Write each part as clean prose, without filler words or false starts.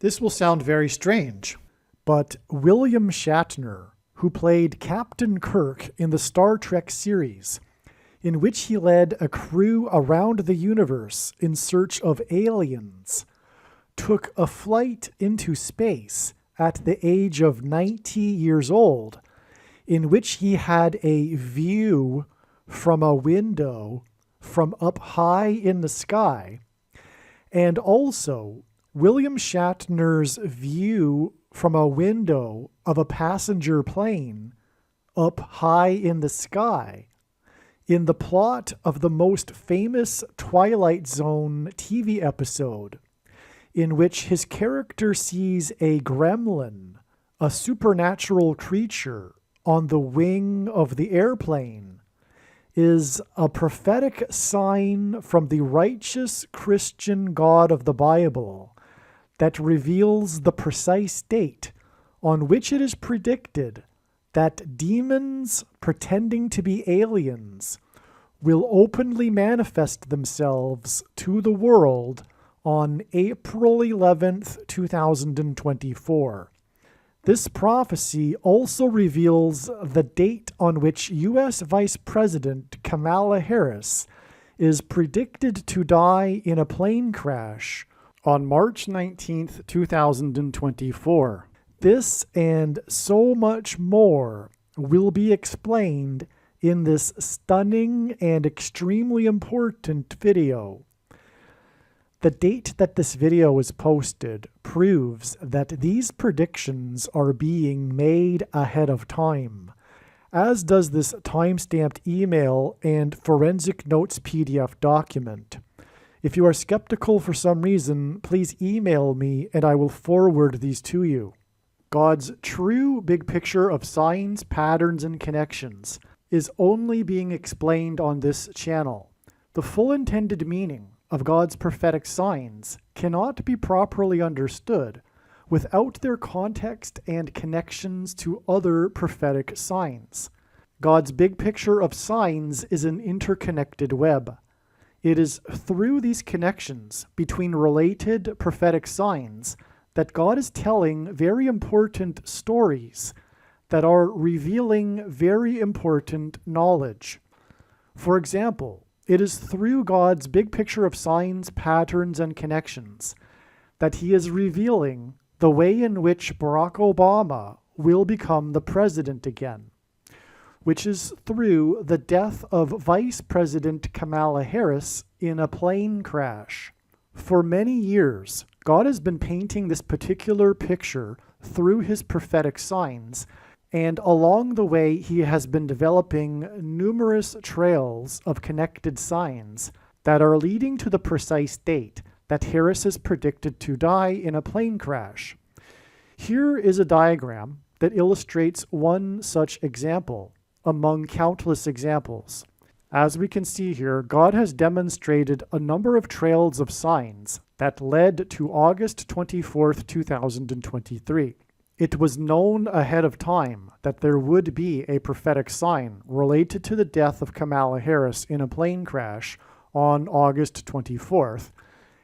This will sound very strange, but William Shatner, who played Captain Kirk in the Star Trek series, in which he led a crew around the universe in search of aliens, took a flight into space at the age of 90 years old, in which he had a view from a window from up high in the sky, and also William Shatner's view from a window of a passenger plane up high in the sky in the plot of the most famous Twilight Zone TV episode, in which his character sees a gremlin, a supernatural creature, on the wing of the airplane, is a prophetic sign from the righteous Christian God of the Bible that reveals the precise date on which it is predicted that demons pretending to be aliens will openly manifest themselves to the world on April 11th, 2024. This prophecy also reveals the date on which U.S. Vice President Kamala Harris is predicted to die in a plane crash on March 19th, 2024. This and so much more will be explained in this stunning and extremely important video. The date that this video is posted proves that these predictions are being made ahead of time, as does this time-stamped email and forensic notes PDF document. If you are skeptical for some reason, please email me and I will forward these to you. God's true big picture of signs, patterns, and connections is only being explained on this channel. The full intended meaning of God's prophetic signs cannot be properly understood without their context and connections to other prophetic signs. God's big picture of signs is an interconnected web. It is through these connections between related prophetic signs that God is telling very important stories that are revealing very important knowledge. For example, it is through God's big picture of signs, patterns, and connections that he is revealing the way in which Barack Obama will become the president again, which is through the death of Vice President Kamala Harris in a plane crash. For many years, God has been painting this particular picture through his prophetic signs, and along the way he has been developing numerous trails of connected signs that are leading to the precise date that Harris is predicted to die in a plane crash. Here is a diagram that illustrates one such example among countless examples. As we can see here, God has demonstrated a number of trails of signs that led to August 24th, 2023. It was known ahead of time that there would be a prophetic sign related to the death of Kamala Harris in a plane crash on August 24th.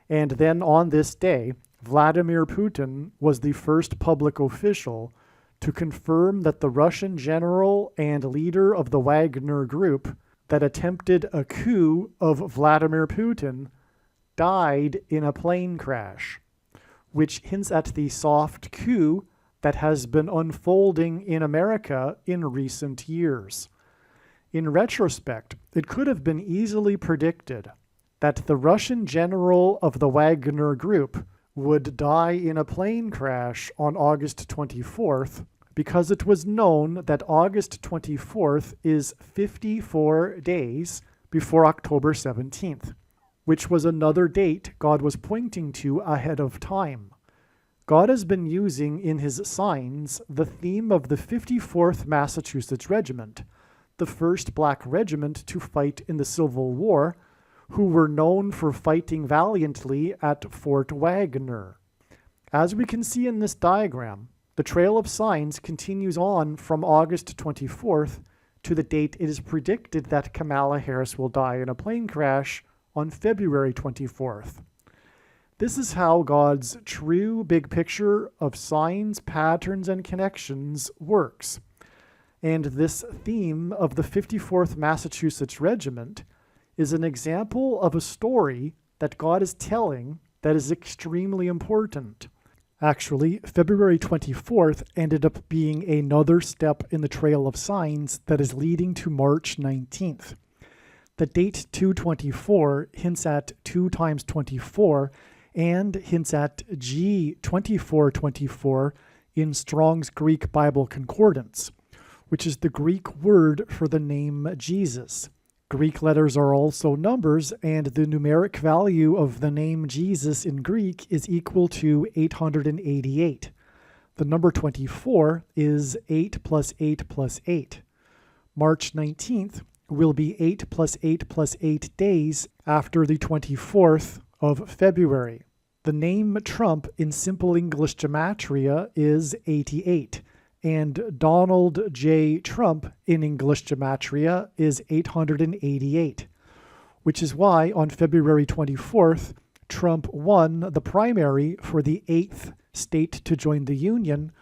And then on this day, Vladimir Putin was the first public official to confirm that the Russian general and leader of the Wagner Group that attempted a coup of Vladimir Putin died in a plane crash, which hints at the soft coup that has been unfolding in America in recent years. In retrospect, it could have been easily predicted that the Russian general of the Wagner Group would die in a plane crash on August 24th, because it was known that August 24th is 54 days before October 17th, which was another date God was pointing to ahead of time. God has been using in his signs the theme of the 54th Massachusetts Regiment, the first black regiment to fight in the Civil War, who were known for fighting valiantly at Fort Wagner. As we can see in this diagram, the trail of signs continues on from August 24th to the date it is predicted that Kamala Harris will die in a plane crash on February 24th. This is how God's true big picture of signs, patterns, and connections works. And this theme of the 54th Massachusetts Regiment is an example of a story that God is telling that is extremely important. Actually, February 24th ended up being another step in the trail of signs that is leading to March 19th. The date 224 hints at 2 times 24 and hints at G2424 in Strong's Greek Bible Concordance, which is the Greek word for the name Jesus. Greek letters are also numbers, and the numeric value of the name Jesus in Greek is equal to 888. The number 24 is 8 plus 8 plus 8. March 19th will be 8 plus 8 plus 8 days after the 24th of February. The name Trump in Simple English Gematria is 88. And Donald J. Trump in English Gematria is 888, which is why on February 24th, Trump won the primary for the 8th state to join the Union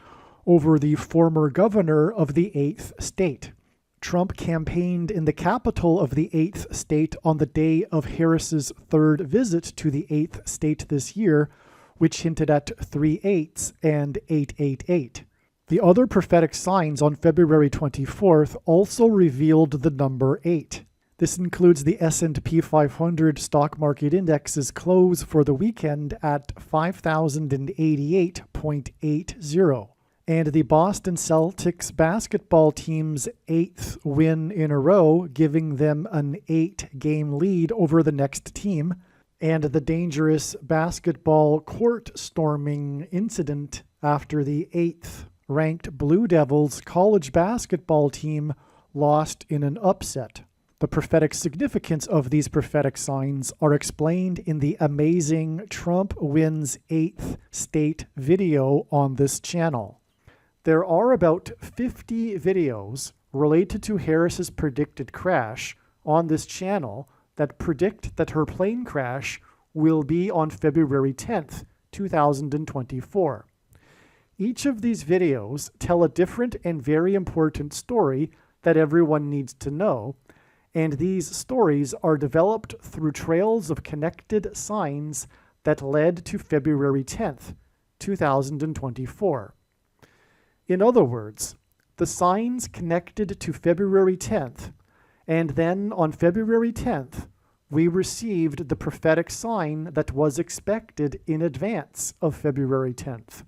over the former governor of the 8th state. Trump campaigned in the capital of the 8th state on the day of Harris's third visit to the 8th state this year, which hinted at 3 8s and 888. The other prophetic signs on February 24th also revealed the number 8. This includes the S&P 500 stock market index's close for the weekend at 5,088.80, and the Boston Celtics basketball team's 8th win in a row, giving them an 8-game lead over the next team, and the dangerous basketball court storming incident after the 8th ranked Blue Devils college basketball team lost in an upset. The prophetic significance of these prophetic signs are explained in the amazing Trump Wins 8th State video on this channel. There are about 50 videos related to Harris's predicted crash on this channel that predict that her plane crash will be on February 10th, 2024. Each of these videos tell a different and very important story that everyone needs to know, and these stories are developed through trails of connected signs that led to February 10th, 2024. In other words, the signs connected to February 10th, and then on February 10th, we received the prophetic sign that was expected in advance of February 10th.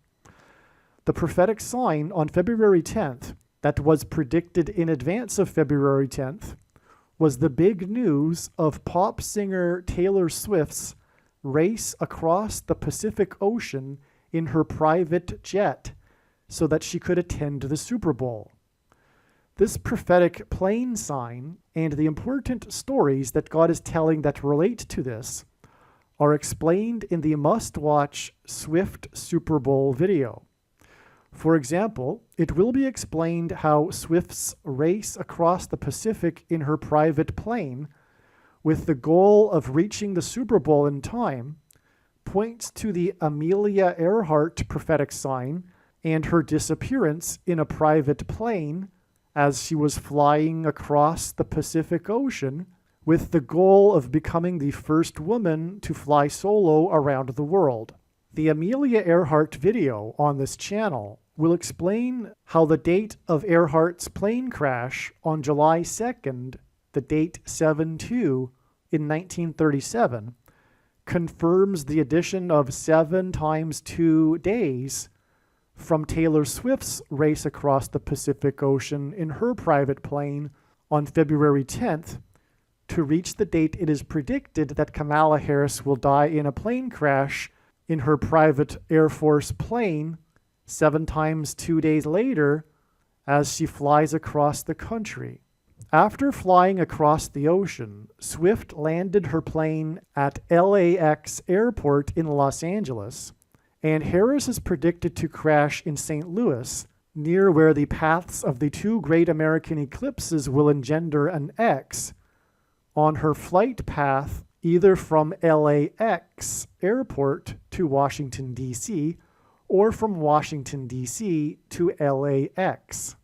The prophetic sign on February 10th that was predicted in advance of February 10th was the big news of pop singer Taylor Swift's race across the Pacific Ocean in her private jet so that she could attend the Super Bowl. This prophetic plane sign and the important stories that God is telling that relate to this are explained in the must-watch Swift Super Bowl video. For example, it will be explained how Swift's race across the Pacific in her private plane, with the goal of reaching the Super Bowl in time, points to the Amelia Earhart prophetic sign and her disappearance in a private plane as she was flying across the Pacific Ocean with the goal of becoming the first woman to fly solo around the world. The Amelia Earhart video on this channel will explain how the date of Earhart's plane crash on July 2nd, the date 7-2 in 1937, confirms the addition of 7 times 2 days from Taylor Swift's race across the Pacific Ocean in her private plane on February 10th to reach the date it is predicted that Kamala Harris will die in a plane crash in her private Air Force plane 7 times 2 days later as she flies across the country. After flying across the ocean, Swift landed her plane at LAX Airport in Los Angeles, and Harris is predicted to crash in St. Louis, near where the paths of the 2 great American eclipses will engender an X on her flight path either from LAX airport to Washington, D.C., or from Washington, D.C. to LAX.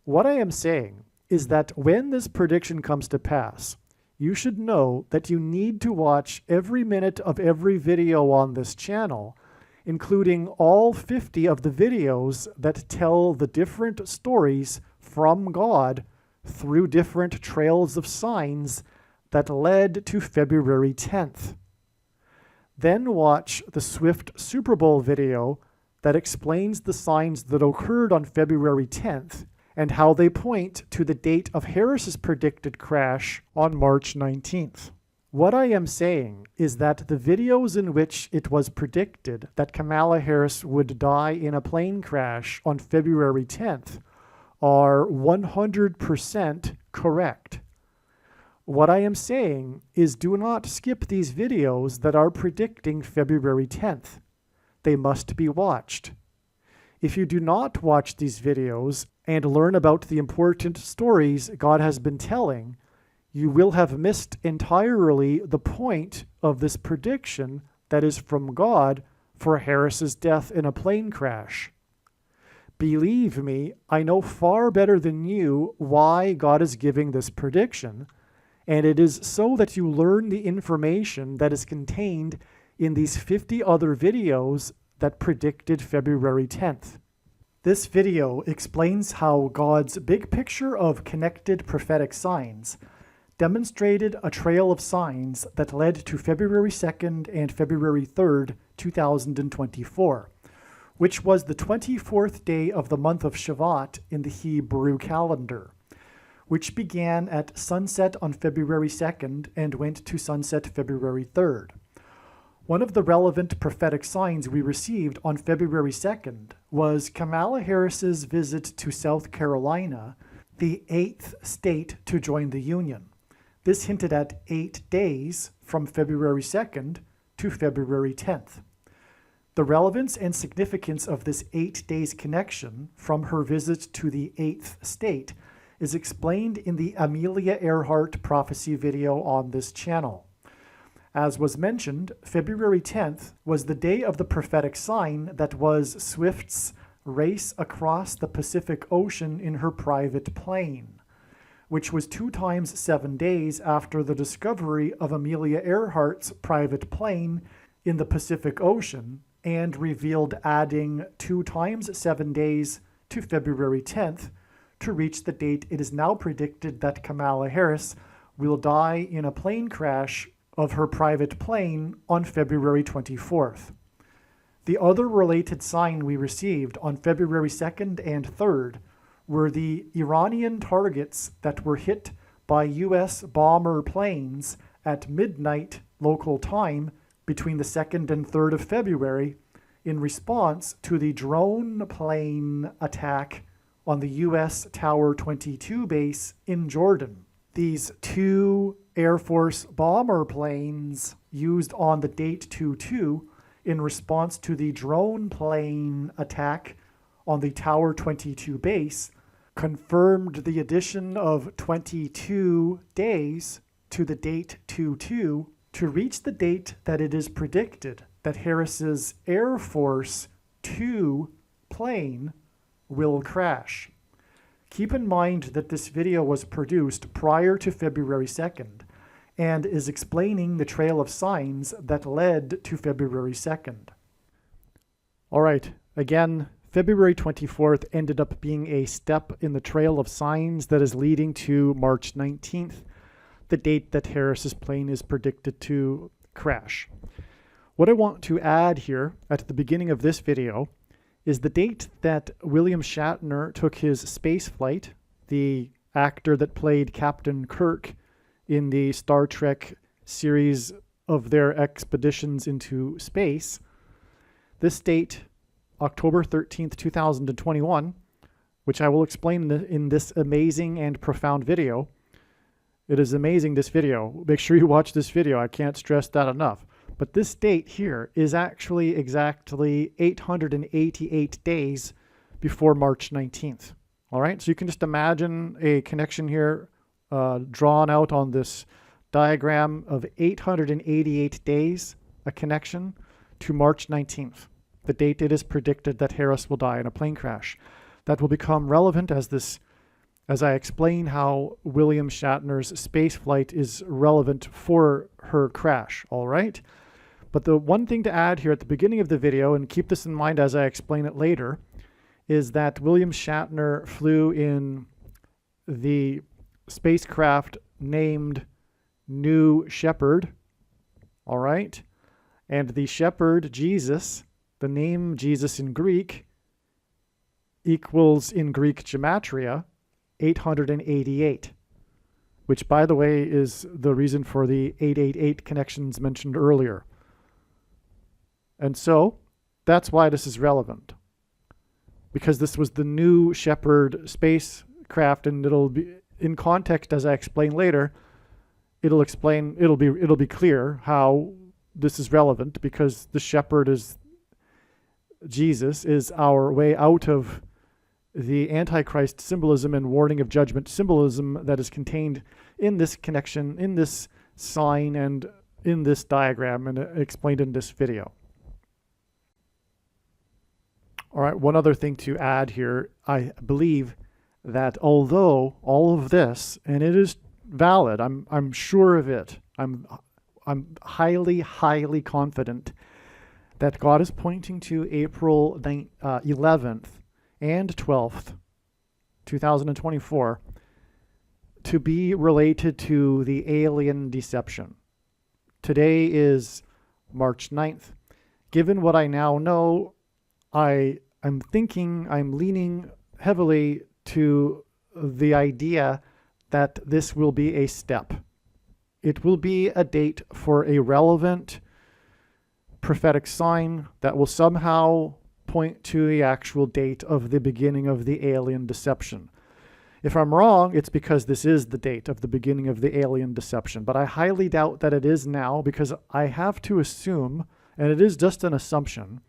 What I am saying is that when this prediction comes to pass, you should know that you need to watch every minute of every video on this channel, including all 50 of the videos that tell the different stories from God through different trails of signs that led to February 10th. Then watch the Swift Super Bowl video that explains the signs that occurred on February 10th and how they point to the date of Harris's predicted crash on March 19th. What I am saying is that the videos in which it was predicted that Kamala Harris would die in a plane crash on February 10th are 100% correct. What I am saying is do not skip these videos that are predicting February 10th. They must be watched. If you do not watch these videos and learn about the important stories God has been telling, you will have missed entirely the point of this prediction that is from God for Harris's death in a plane crash. Believe me, I know far better than you why God is giving this prediction, and it is so that you learn the information that is contained in these 50 other videos that predicted February 10th. This video explains how God's big picture of connected prophetic signs demonstrated a trail of signs that led to February 2nd and February 3rd, 2024, which was the 24th day of the month of Shavat in the Hebrew calendar, which began at sunset on February 2nd and went to sunset February 3rd. One of the relevant prophetic signs we received on February 2nd was Kamala Harris's visit to South Carolina, the 8th state to join the Union. This hinted at 8 days from February 2nd to February 10th. The relevance and significance of this 8 days connection from her visit to the 8th state is explained in the Amelia Earhart prophecy video on this channel. As was mentioned, February 10th was the day of the prophetic sign that was Swift's race across the Pacific Ocean in her private plane, which was 2 times 7 days after the discovery of Amelia Earhart's private plane in the Pacific Ocean, and revealed adding 2 times 7 days to February 10th to reach the date it is now predicted that Kamala Harris will die in a plane crash of her private plane on February 24th. The other related sign we received on February 2nd and 3rd were the Iranian targets that were hit by U.S. bomber planes at midnight local time between the 2nd and 3rd of February in response to the drone plane attack on the U.S. Tower 22 base in Jordan. These 2 Air Force bomber planes used on the date 2/2 in response to the drone plane attack on the Tower 22 base confirmed the addition of 22 days to the date 2/2 to reach the date that it is predicted that Harris's Air Force 2 plane will crash. Keep in mind that this video was produced prior to February 2nd and is explaining the trail of signs that led to February 2nd. All right, again, February 24th ended up being a step in the trail of signs that is leading to March 19th, the date that Harris's plane is predicted to crash. What I want to add here at the beginning of this video is the date that William Shatner took his space flight, the actor that played Captain Kirk in the Star Trek series of their expeditions into space. This date, October 13th, 2021, which I will explain in this amazing and profound video. It is amazing, this video. Make sure you watch this video. I can't stress that enough. But this date here is actually exactly 888 days before March 19th. All right, so you can just imagine a connection here drawn out on this diagram of 888 days, a connection to March 19th, the date it is predicted that Harris will die in a plane crash. That will become relevant as I explain how William Shatner's space flight is relevant for her crash, all right? But the one thing to add here at the beginning of the video, and keep this in mind as I explain it later, is that William Shatner flew in the spacecraft named New Shepard, all right? And the Shepherd, Jesus, the name Jesus in Greek, equals in Greek gematria 888, which, by the way, is the reason for the 888 connections mentioned earlier. And so that's why this is relevant, because this was the New Shepard spacecraft, and it'll be in context as I explain later. It'll be clear how this is relevant, because the shepherd is Jesus, is our way out of the Antichrist symbolism and warning of judgment symbolism that is contained in this connection, in this sign, and in this diagram, and explained in this video. All right, one other thing to add here. I believe that although all of this, and it is valid, I'm sure of it, I'm highly confident that God is pointing to April 11th and 12th, 2024, to be related to the alien deception. Today is March 9th. Given what I now know, I'm leaning heavily to the idea that this will be a step. It will be a date for a relevant prophetic sign that will somehow point to the actual date of the beginning of the alien deception. If I'm wrong, it's because this is the date of the beginning of the alien deception. But I highly doubt that it is now, because I have to assume, and it is just an assumption,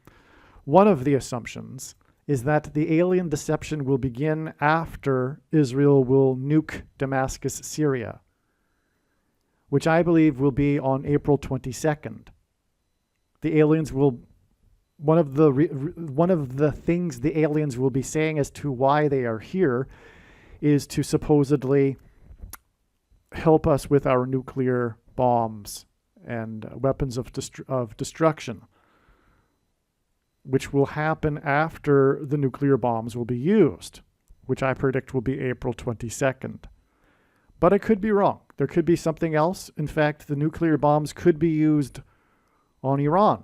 one of the assumptions is that the alien deception will begin after Israel will nuke Damascus, Syria, which I believe will be on April 22nd. The aliens will, one of the things the aliens will be saying as to why they are here is to supposedly help us with our nuclear bombs and weapons of destruction, which will happen after the nuclear bombs will be used, which I predict will be April 22nd. But I could be wrong. There could be something else. In fact, the nuclear bombs could be used on Iran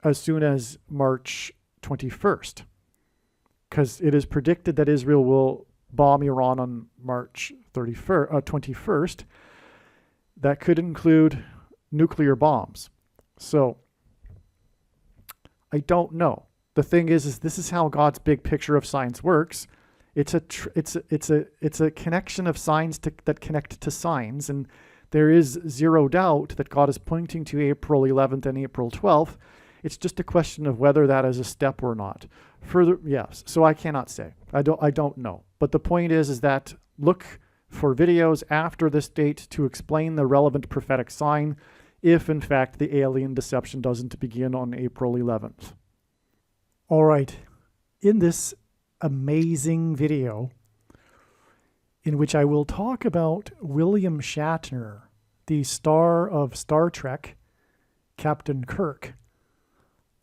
as soon as March 21st, because it is predicted that Israel will bomb Iran on March 21st. That could include nuclear bombs. So I don't know. The thing is this is how God's big picture of signs works. It's a connection of signs that connect to signs, and there is zero doubt that God is pointing to April 11th and April 12th. It's just a question of whether that is a step or not. Further, yes. So I cannot say. I don't know. But the point is that look for videos after this date to explain the relevant prophetic sign, if in fact the alien deception doesn't begin on April 11th. All right. In this amazing video, in which I will talk about William Shatner, the star of Star Trek, Captain Kirk,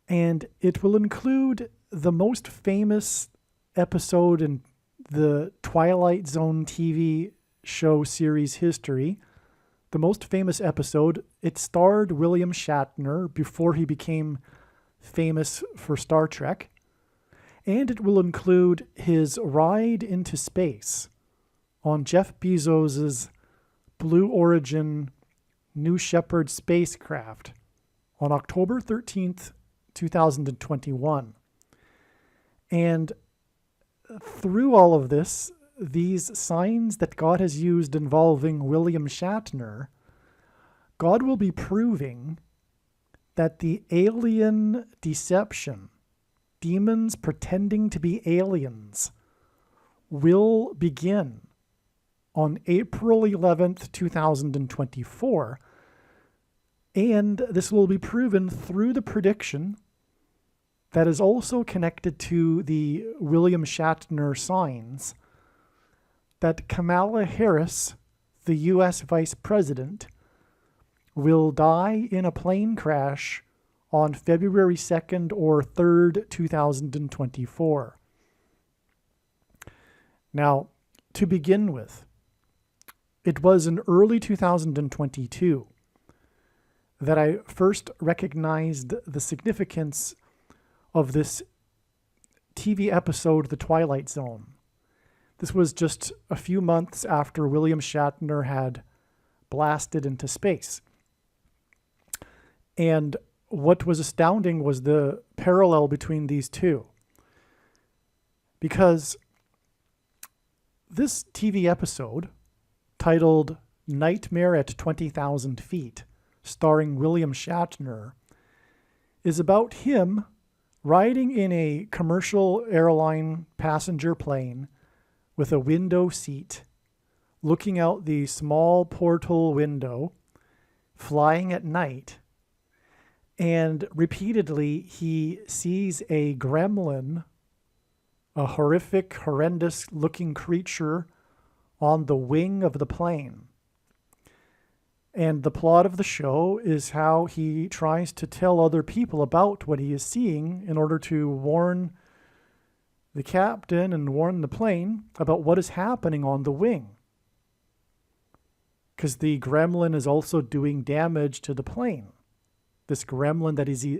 and it will include the most famous episode in the Twilight Zone TV show series history. The most famous episode, it starred William Shatner before he became famous for Star Trek, and it will include his ride into space on Jeff Bezos's Blue Origin New Shepard spacecraft on October 13th, 2021. And through all of this, these signs that God has used involving William Shatner, God will be proving that the alien deception, demons pretending to be aliens, will begin on April 11th, 2024. And this will be proven through the prediction that is also connected to the William Shatner signs that Kamala Harris, the U.S. Vice President, will die in a plane crash on February 2nd or 3rd, 2024. Now, to begin with, it was in early 2022 that I first recognized the significance of this TV episode, The Twilight Zone. This was just a few months after William Shatner had blasted into space. And what was astounding was the parallel between these two. Because this TV episode, titled Nightmare at 20,000 Feet, starring William Shatner, is about him riding in a commercial airline passenger plane with a window seat, looking out the small portal window, flying at night, and repeatedly he sees a gremlin, a horrific, horrendous-looking creature on the wing of the plane. And the plot of the show is how he tries to tell other people about what he is seeing in order to warn the captain and warn the plane about what is happening on the wing. Because the gremlin is also doing damage to the plane. This gremlin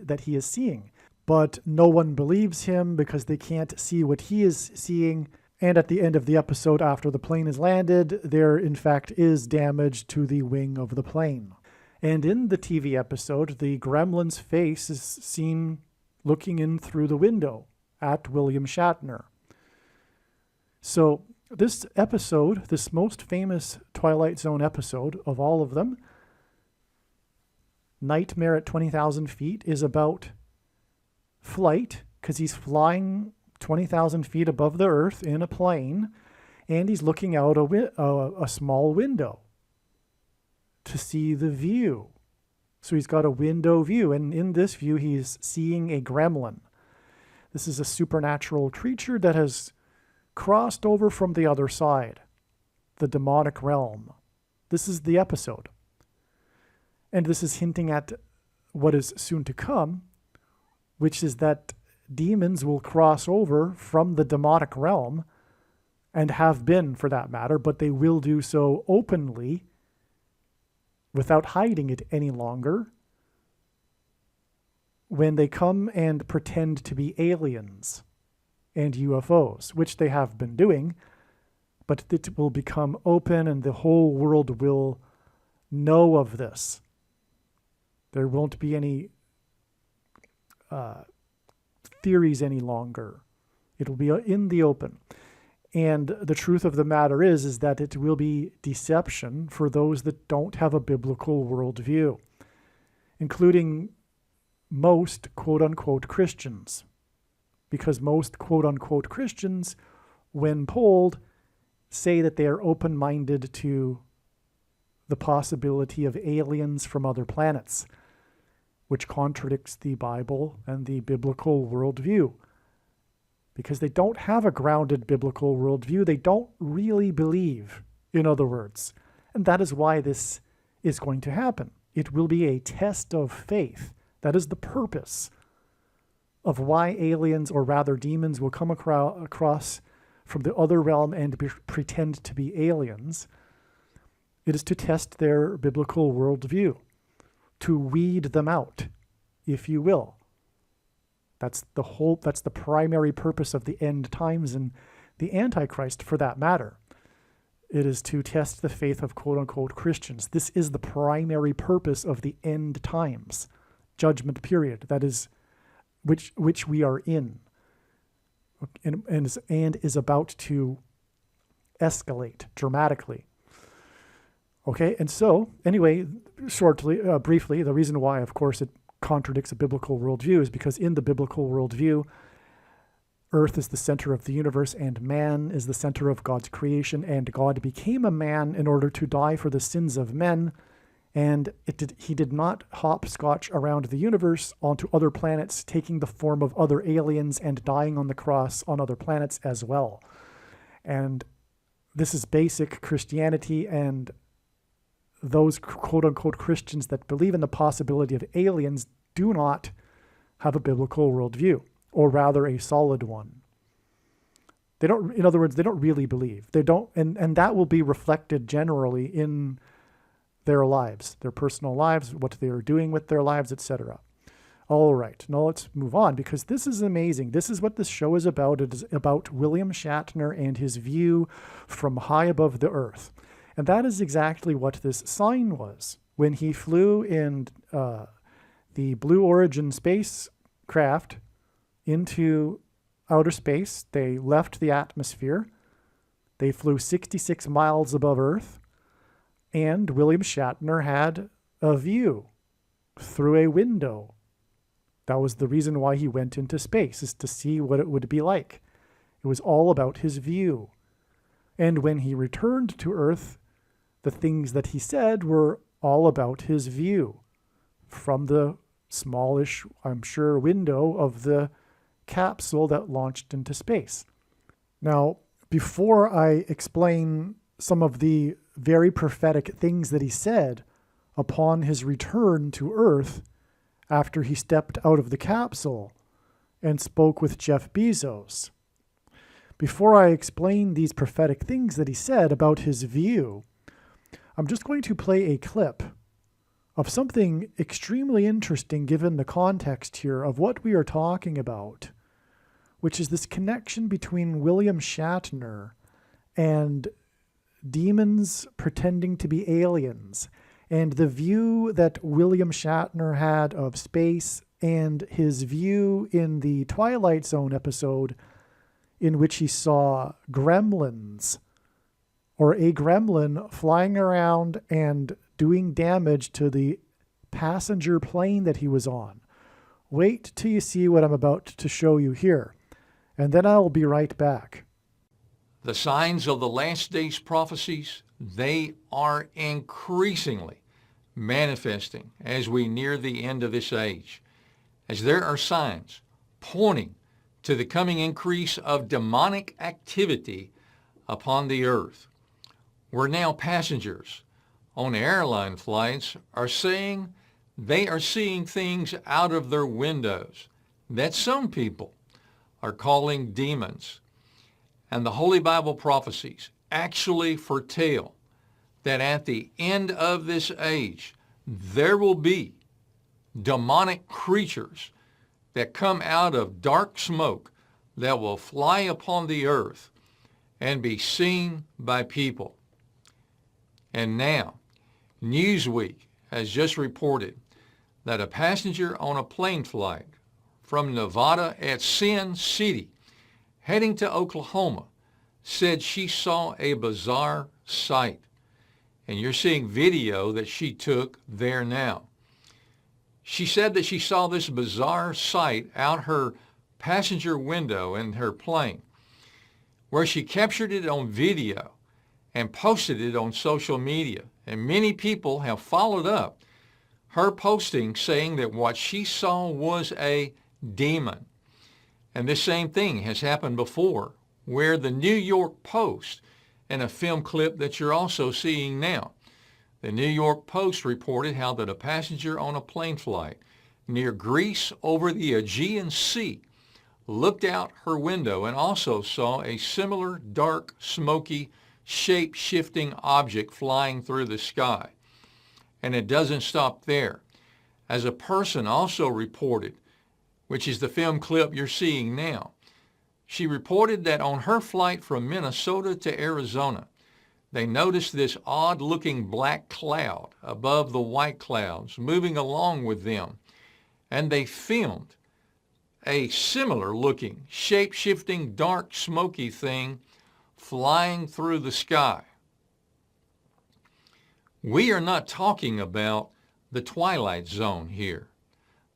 that he is seeing. But no one believes him because they can't see what he is seeing. And at the end of the episode, after the plane is landed, there in fact is damage to the wing of the plane. And in the TV episode, the gremlin's face is seen looking in through the window at William Shatner. So this episode, this most famous Twilight Zone episode of all of them, Nightmare at 20,000 Feet, is about flight, because he's flying 20,000 feet above the earth in a plane, and he's looking out a small window to see the view. So he's got a window view, and in this view, he's seeing a gremlin. This is a supernatural creature that has crossed over from the other side, the demonic realm. This is the episode. And this is hinting at what is soon to come, which is that demons will cross over from the demonic realm, and have been for that matter, but they will do so openly without hiding it any longer when they come and pretend to be aliens and UFOs, which they have been doing, but it will become open and the whole world will know of this. There won't be any theories any longer. It will be in the open. And the truth of the matter is that it will be deception for those that don't have a biblical worldview, including most quote-unquote Christians. Because most quote-unquote Christians, when polled, say that they are open-minded to the possibility of aliens from other planets, which contradicts the Bible and the biblical worldview. Because they don't have a grounded biblical worldview. They don't really believe, in other words. And that is why this is going to happen. It will be a test of faith. That is the purpose of why aliens, or rather demons, will come across from the other realm and pretend to be aliens. It is to test their biblical worldview, to weed them out, if you will. That's the primary purpose of the end times and the Antichrist, for that matter. It is to test the faith of quote-unquote Christians. This is the primary purpose of the end times, judgment period, that is, which we are in, and is about to escalate dramatically. Okay, and so, anyway, briefly, the reason why, of course, it contradicts a biblical worldview is because in the biblical worldview, Earth is the center of the universe and man is the center of God's creation, and God became a man in order to die for the sins of men, and he did not hopscotch around the universe onto other planets, taking the form of other aliens and dying on the cross on other planets as well. And this is basic Christianity, and those quote-unquote Christians that believe in the possibility of aliens do not have a biblical worldview, or rather a solid one. They don't, in other words, they don't really believe. They don't, and that will be reflected generally in their lives, their personal lives, what they are doing with their lives, etc. All right, now let's move on, because this is amazing. This is what this show is about. It is about William Shatner and his view from high above the earth. And that is exactly what this sign was. When he flew in the Blue Origin spacecraft into outer space, they left the atmosphere, they flew 66 miles above Earth, and William Shatner had a view through a window. That was the reason why he went into space, is to see what it would be like. It was all about his view. And when he returned to Earth, the things that he said were all about his view from the smallish, I'm sure, window of the capsule that launched into space. Now, before I explain some of the very prophetic things that he said upon his return to Earth after he stepped out of the capsule and spoke with Jeff Bezos, before I explain these prophetic things that he said about his view, I'm just going to play a clip of something extremely interesting given the context here of what we are talking about, which is this connection between William Shatner and demons pretending to be aliens, and the view that William Shatner had of space, and his view in the Twilight Zone episode in which he saw gremlins, or a gremlin flying around and doing damage to the passenger plane that he was on. Wait till you see what I'm about to show you here, and then I'll be right back. The signs of the last days prophecies, they are increasingly manifesting as we near the end of this age, as there are signs pointing to the coming increase of demonic activity upon the earth, where now passengers on airline flights are saying they are seeing things out of their windows that some people are calling demons. And the Holy Bible prophecies actually foretell that at the end of this age, there will be demonic creatures that come out of dark smoke that will fly upon the earth and be seen by people. And now, Newsweek has just reported that a passenger on a plane flight from Nevada at Sin City heading to Oklahoma said she saw a bizarre sight. And you're seeing video that she took there now. She said that she saw this bizarre sight out her passenger window in her plane, where she captured it on video and posted it on social media. And many people have followed up her posting saying that what she saw was a demon. And this same thing has happened before, where the New York Post, in a film clip that you're also seeing now, the New York Post reported how that a passenger on a plane flight near Greece over the Aegean Sea looked out her window and also saw a similar dark, smoky, shape-shifting object flying through the sky. And it doesn't stop there. As a person also reported, which is the film clip you're seeing now, she reported that on her flight from Minnesota to Arizona, they noticed this odd-looking black cloud above the white clouds moving along with them, and they filmed a similar-looking, shape-shifting, dark, smoky thing flying through the sky. We are not talking about the Twilight Zone here,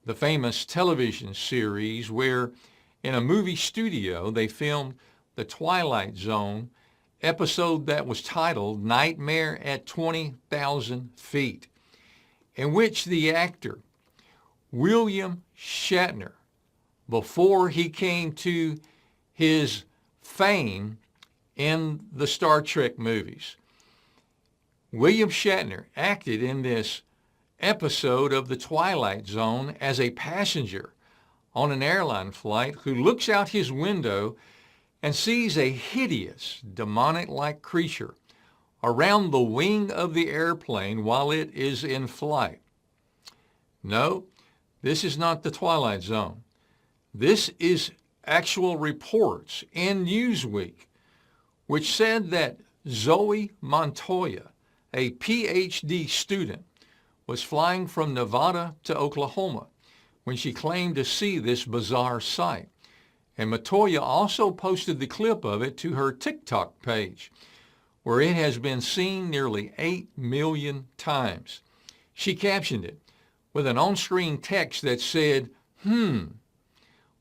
the famous television series where in a movie studio, they filmed The Twilight Zone episode that was titled Nightmare at 20,000 Feet, in which the actor William Shatner, before he came to his fame in the Star Trek movies, William Shatner acted in this episode of The Twilight Zone as a passenger on an airline flight who looks out his window and sees a hideous, demonic-like creature around the wing of the airplane while it is in flight. No, this is not The Twilight Zone. This is actual reports in Newsweek, which said that Zoe Montoya, a PhD student, was flying from Nevada to Oklahoma when she claimed to see this bizarre sight. And Montoya also posted the clip of it to her TikTok page, where it has been seen nearly 8 million times. She captioned it with an on-screen text that said,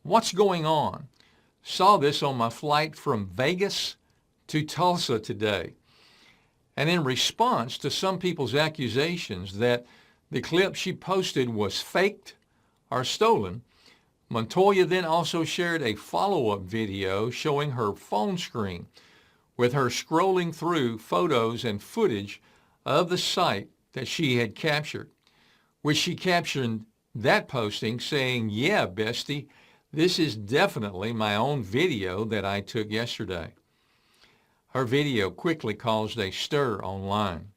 what's going on? Saw this on my flight from Vegas to Tulsa today. And in response to some people's accusations that the clip she posted was faked or stolen, Montoya then also shared a follow-up video showing her phone screen with her scrolling through photos and footage of the sight that she had captured, which she captioned that posting saying, "Yeah, bestie, this is definitely my own video that I took yesterday." Her video quickly caused a stir online,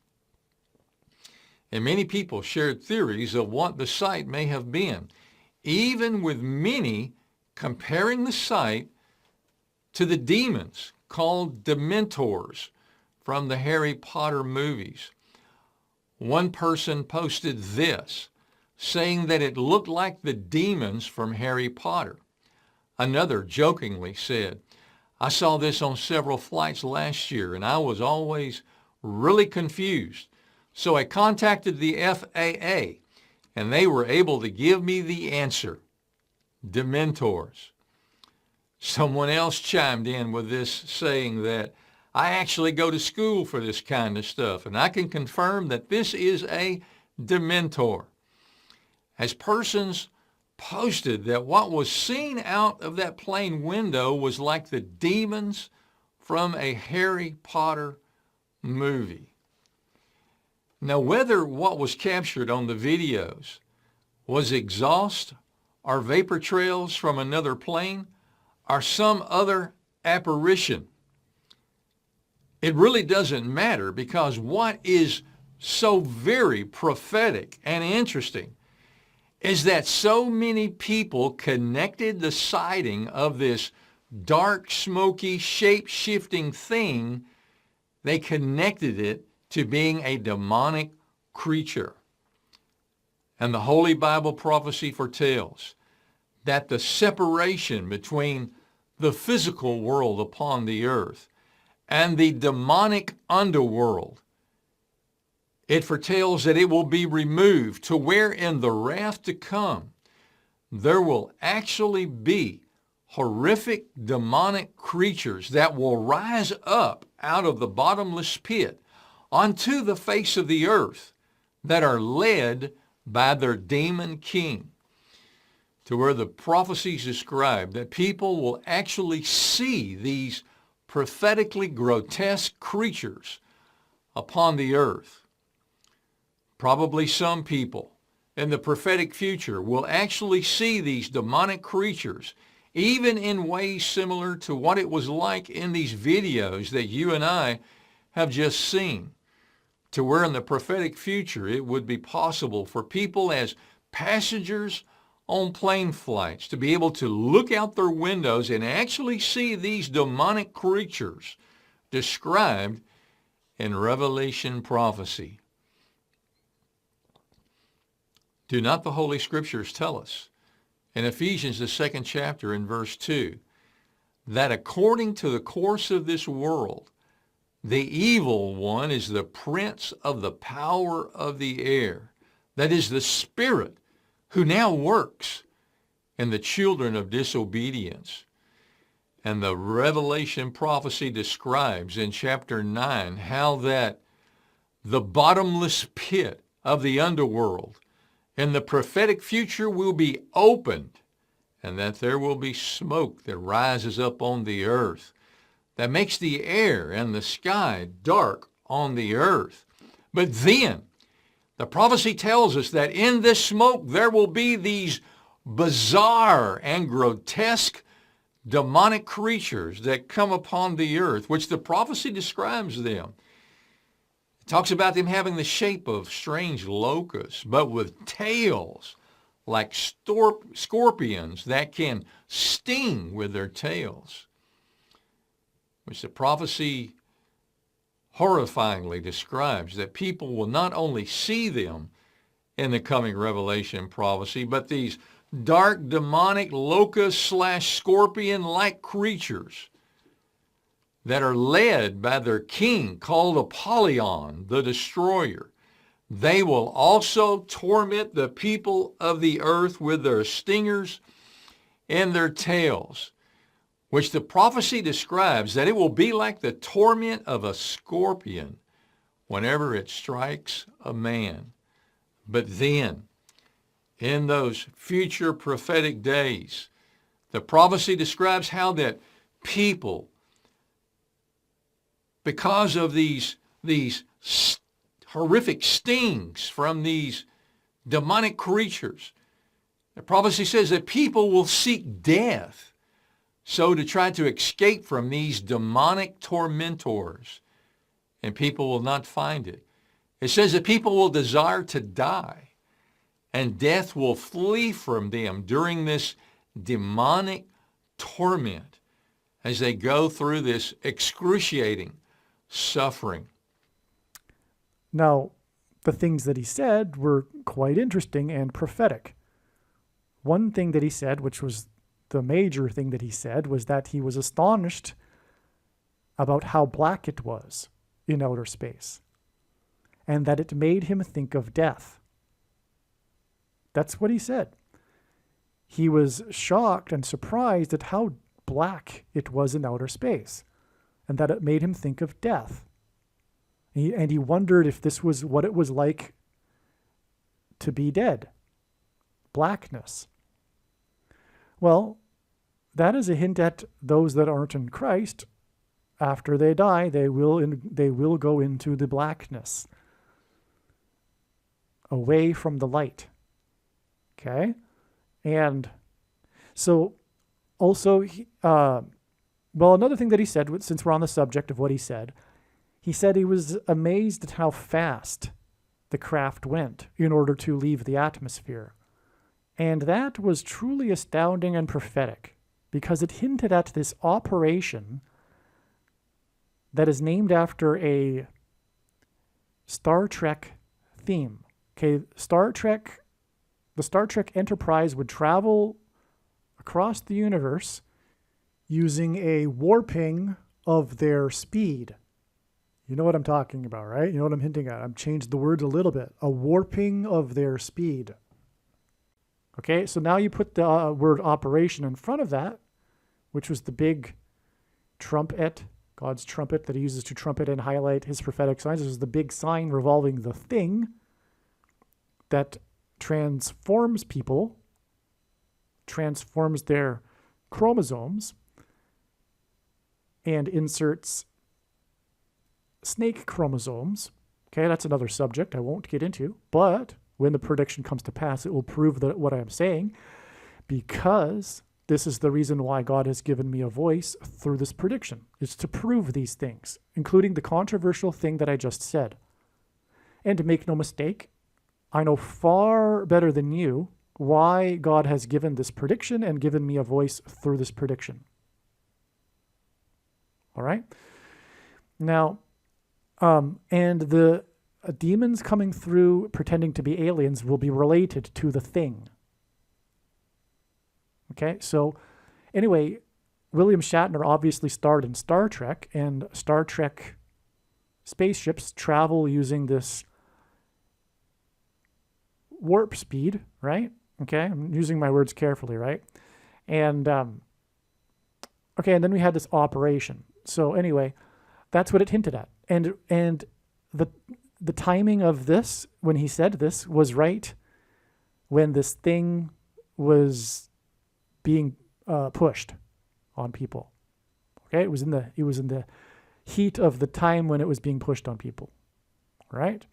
and many people shared theories of what the sight may have been, even with many comparing the sight to the demons called Dementors from the Harry Potter movies. One person posted this, saying that it looked like the demons from Harry Potter. Another jokingly said, "I saw this on several flights last year and I was always really confused. So I contacted the FAA and they were able to give me the answer. Dementors." Someone else chimed in with this, saying that I actually go to school for this kind of stuff and I can confirm that this is a Dementor. As persons posted that what was seen out of that plane window was like the demons from a Harry Potter movie. Now, whether what was captured on the videos was exhaust or vapor trails from another plane or some other apparition, it really doesn't matter, because what is so very prophetic and interesting is that so many people connected the sighting of this dark, smoky, shape-shifting thing, they connected it to being a demonic creature. And the Holy Bible prophecy foretells that the separation between the physical world upon the earth and the demonic underworld, it foretells that it will be removed, to where in the wrath to come, there will actually be horrific demonic creatures that will rise up out of the bottomless pit onto the face of the earth, that are led by their demon king, to where the prophecies describe that people will actually see these prophetically grotesque creatures upon the earth. Probably some people in the prophetic future will actually see these demonic creatures, even in ways similar to what it was like in these videos that you and I have just seen, to where in the prophetic future it would be possible for people as passengers on plane flights to be able to look out their windows and actually see these demonic creatures described in Revelation prophecy. Do not the Holy Scriptures tell us in Ephesians, the 2nd chapter, in verse 2, that according to the course of this world, the evil one is the prince of the power of the air, that is the spirit who now works and the children of disobedience. And the Revelation prophecy describes in chapter 9 how that the bottomless pit of the underworld in the prophetic future will be opened, and that there will be smoke that rises up on the earth that makes the air and the sky dark on the earth. But then the prophecy tells us that in this smoke there will be these bizarre and grotesque demonic creatures that come upon the earth, which the prophecy describes them. It talks about them having the shape of strange locusts, but with tails like scorpions that can sting with their tails, which the prophecy horrifyingly describes that people will not only see them in the coming Revelation prophecy, but these dark demonic locust/scorpion-like creatures that are led by their king called Apollyon, the destroyer. They will also torment the people of the earth with their stingers and their tails, which the prophecy describes that it will be like the torment of a scorpion whenever it strikes a man. But then, in those future prophetic days, the prophecy describes how that people, because of these horrific stings from these demonic creatures, the prophecy says that people will seek death so to try to escape from these demonic tormentors, and people will not find it. It says that people will desire to die, and death will flee from them during this demonic torment as they go through this excruciating suffering. Now, the things that he said were quite interesting and prophetic. One thing that he said, which was the major thing that he said, was that he was astonished about how black it was in outer space, and that it made him think of death. That's what he said. He was shocked and surprised at how black it was in outer space, and that it made him think of death. And he wondered if this was what it was like to be dead. Blackness. Well, that is a hint at those that aren't in Christ. After they die, they will go into the blackness, away from the light. Okay? And so also, another thing that he said, since we're on the subject of what he said he was amazed at how fast the craft went in order to leave the atmosphere. And that was truly astounding and prophetic, because it hinted at this operation that is named after a Star Trek theme. Okay, the Star Trek Enterprise would travel across the universe using a warping of their speed. You know what I'm talking about, right? You know what I'm hinting at. I've changed the words a little bit. A warping of their speed. Okay, so now you put the word operation in front of that, which was the big trumpet, God's trumpet that he uses to trumpet and highlight his prophetic signs. This is the big sign revolving the thing that transforms people, transforms their chromosomes, and inserts snake chromosomes. Okay, that's another subject I won't get into, but when the prediction comes to pass, it will prove that what I am saying, because this is the reason why God has given me a voice through this prediction, is to prove these things, including the controversial thing that I just said. And to make no mistake, I know far better than you why God has given this prediction and given me a voice through this prediction. All right? Now, and the demons coming through pretending to be aliens will be related to the thing. Okay, so anyway, William Shatner obviously starred in Star Trek, and Star Trek spaceships travel using this warp speed, right? Okay, I'm using my words carefully, right? And okay, and then we had this operation. So anyway, that's what it hinted at. And the timing of this, when he said this, was right when this thing was being pushed on people. Okay, it was in the heat of the time when it was being pushed on people. Right?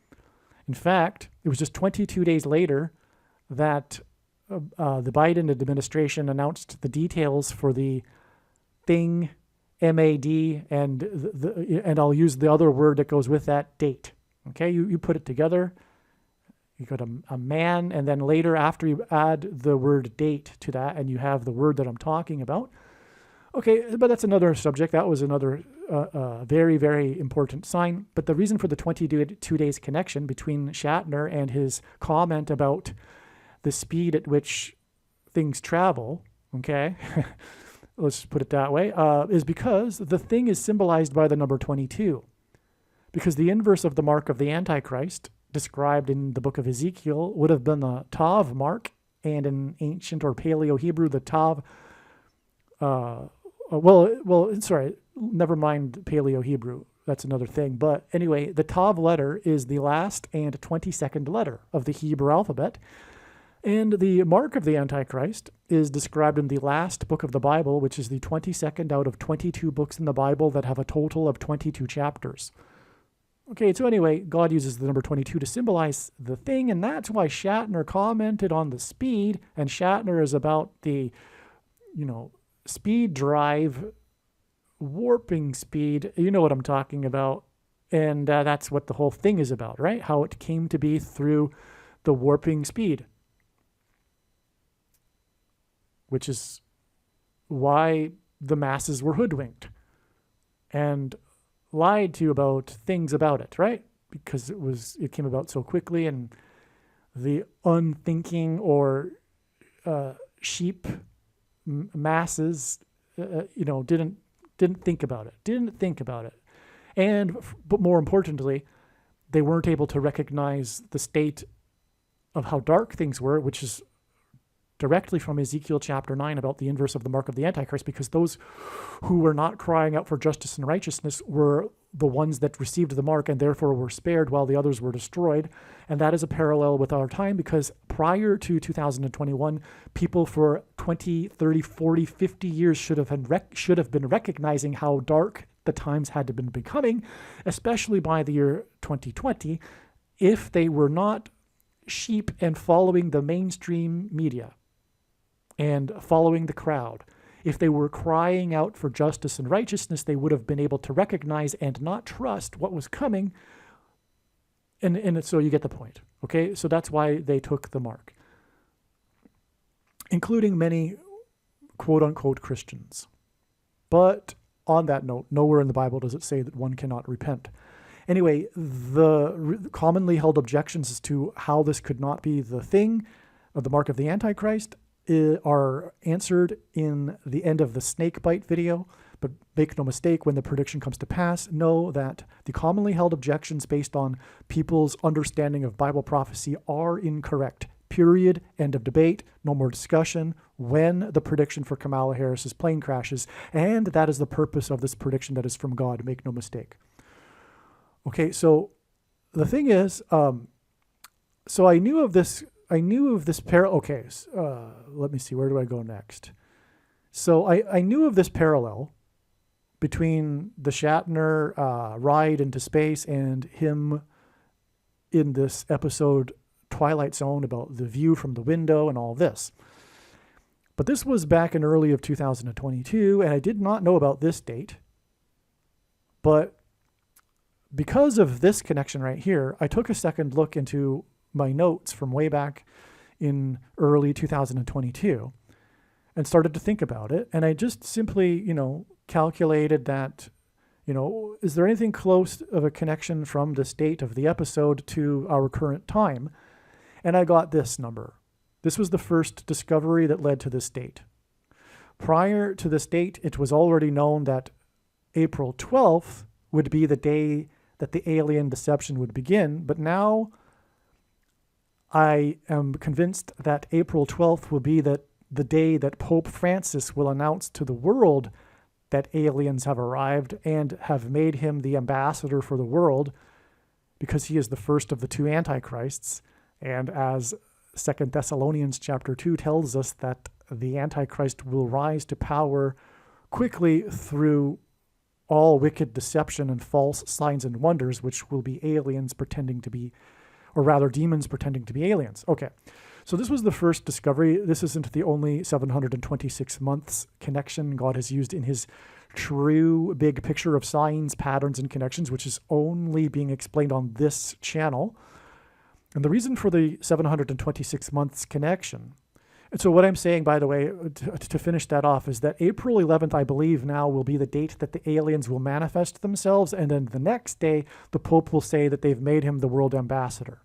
In fact, it was just 22 days later that the Biden administration announced the details for the thing, MAD, and I'll use the other word that goes with that, date. Okay, you put it together. You got a man, and then later after you add the word date to that, and you have the word that I'm talking about. Okay, but that's another subject. That was another very, very important sign. But the reason for the 22 days connection between Shatner and his comment about the speed at which things travel, okay, let's put it that way, is because the thing is symbolized by the number 22. Because the inverse of the mark of the Antichrist, described in the book of Ezekiel, would have been the Tav mark, and in ancient or Paleo Hebrew, the Tav, sorry, never mind Paleo Hebrew. That's another thing. But anyway, the Tav letter is the last and 22nd letter of the Hebrew alphabet. And the mark of the Antichrist is described in the last book of the Bible, which is the 22nd out of 22 books in the Bible that have a total of 22 chapters. Okay, so anyway, God uses the number 22 to symbolize the thing, and that's why Shatner commented on the speed, and Shatner is about the, speed drive, warping speed. You know what I'm talking about, and that's what the whole thing is about, right? How it came to be through the warping speed, which is why the masses were hoodwinked and lied to about things about it, right? Because it came about so quickly, and the unthinking or sheep masses, didn't think about it. But more importantly, they weren't able to recognize the state of how dark things were, which is directly from Ezekiel chapter 9 about the inverse of the mark of the Antichrist, because those who were not crying out for justice and righteousness were the ones that received the mark and therefore were spared while the others were destroyed. And that is a parallel with our time, because prior to 2021, people for 20, 30, 40, 50 years should have been recognizing how dark the times had been becoming, especially by the year 2020, if they were not sheep and following the mainstream media and following the crowd. If they were crying out for justice and righteousness, they would have been able to recognize and not trust what was coming. And so you get the point. Okay, so that's why they took the mark, including many quote-unquote Christians. But on that note, nowhere in the Bible does it say that one cannot repent. Anyway, the commonly held objections as to how this could not be the thing, or the mark of the Antichrist, are answered in the end of the snake bite video. But make no mistake, when the prediction comes to pass, know that the commonly held objections based on people's understanding of Bible prophecy are incorrect. Period. End of debate. No more discussion. When the prediction for Kamala Harris's plane crashes, and that is the purpose of this prediction that is from God. Make no mistake. Okay, so the thing is, so I knew of this parallel. Okay, let me see, where do I go next? So I knew of this parallel between the Shatner ride into space and him in this episode Twilight Zone about the view from the window and all this. But this was back in early of 2022, and I did not know about this date. But because of this connection right here, I took a second look into my notes from way back in early 2022 and started to think about it. And I just simply, calculated that, is there anything close of a connection from this date of the episode to our current time? And I got this number. This was the first discovery that led to this date. Prior to this date, it was already known that April 12th would be the day that the alien deception would begin. But now I am convinced that April 12th will be the day that Pope Francis will announce to the world that aliens have arrived and have made him the ambassador for the world, because he is the first of the two antichrists. And as 2 Thessalonians chapter 2 tells us, that the Antichrist will rise to power quickly through all wicked deception and false signs and wonders, which will be aliens pretending to be, or rather demons pretending to be aliens. Okay, so this was the first discovery. This isn't the only 726 months connection God has used in his true big picture of signs, patterns, and connections, which is only being explained on this channel. And the reason for the 726 months connection, and so what I'm saying, by the way, to finish that off, is that April 11th, I believe now, will be the date that the aliens will manifest themselves, and then the next day, the Pope will say that they've made him the world ambassador.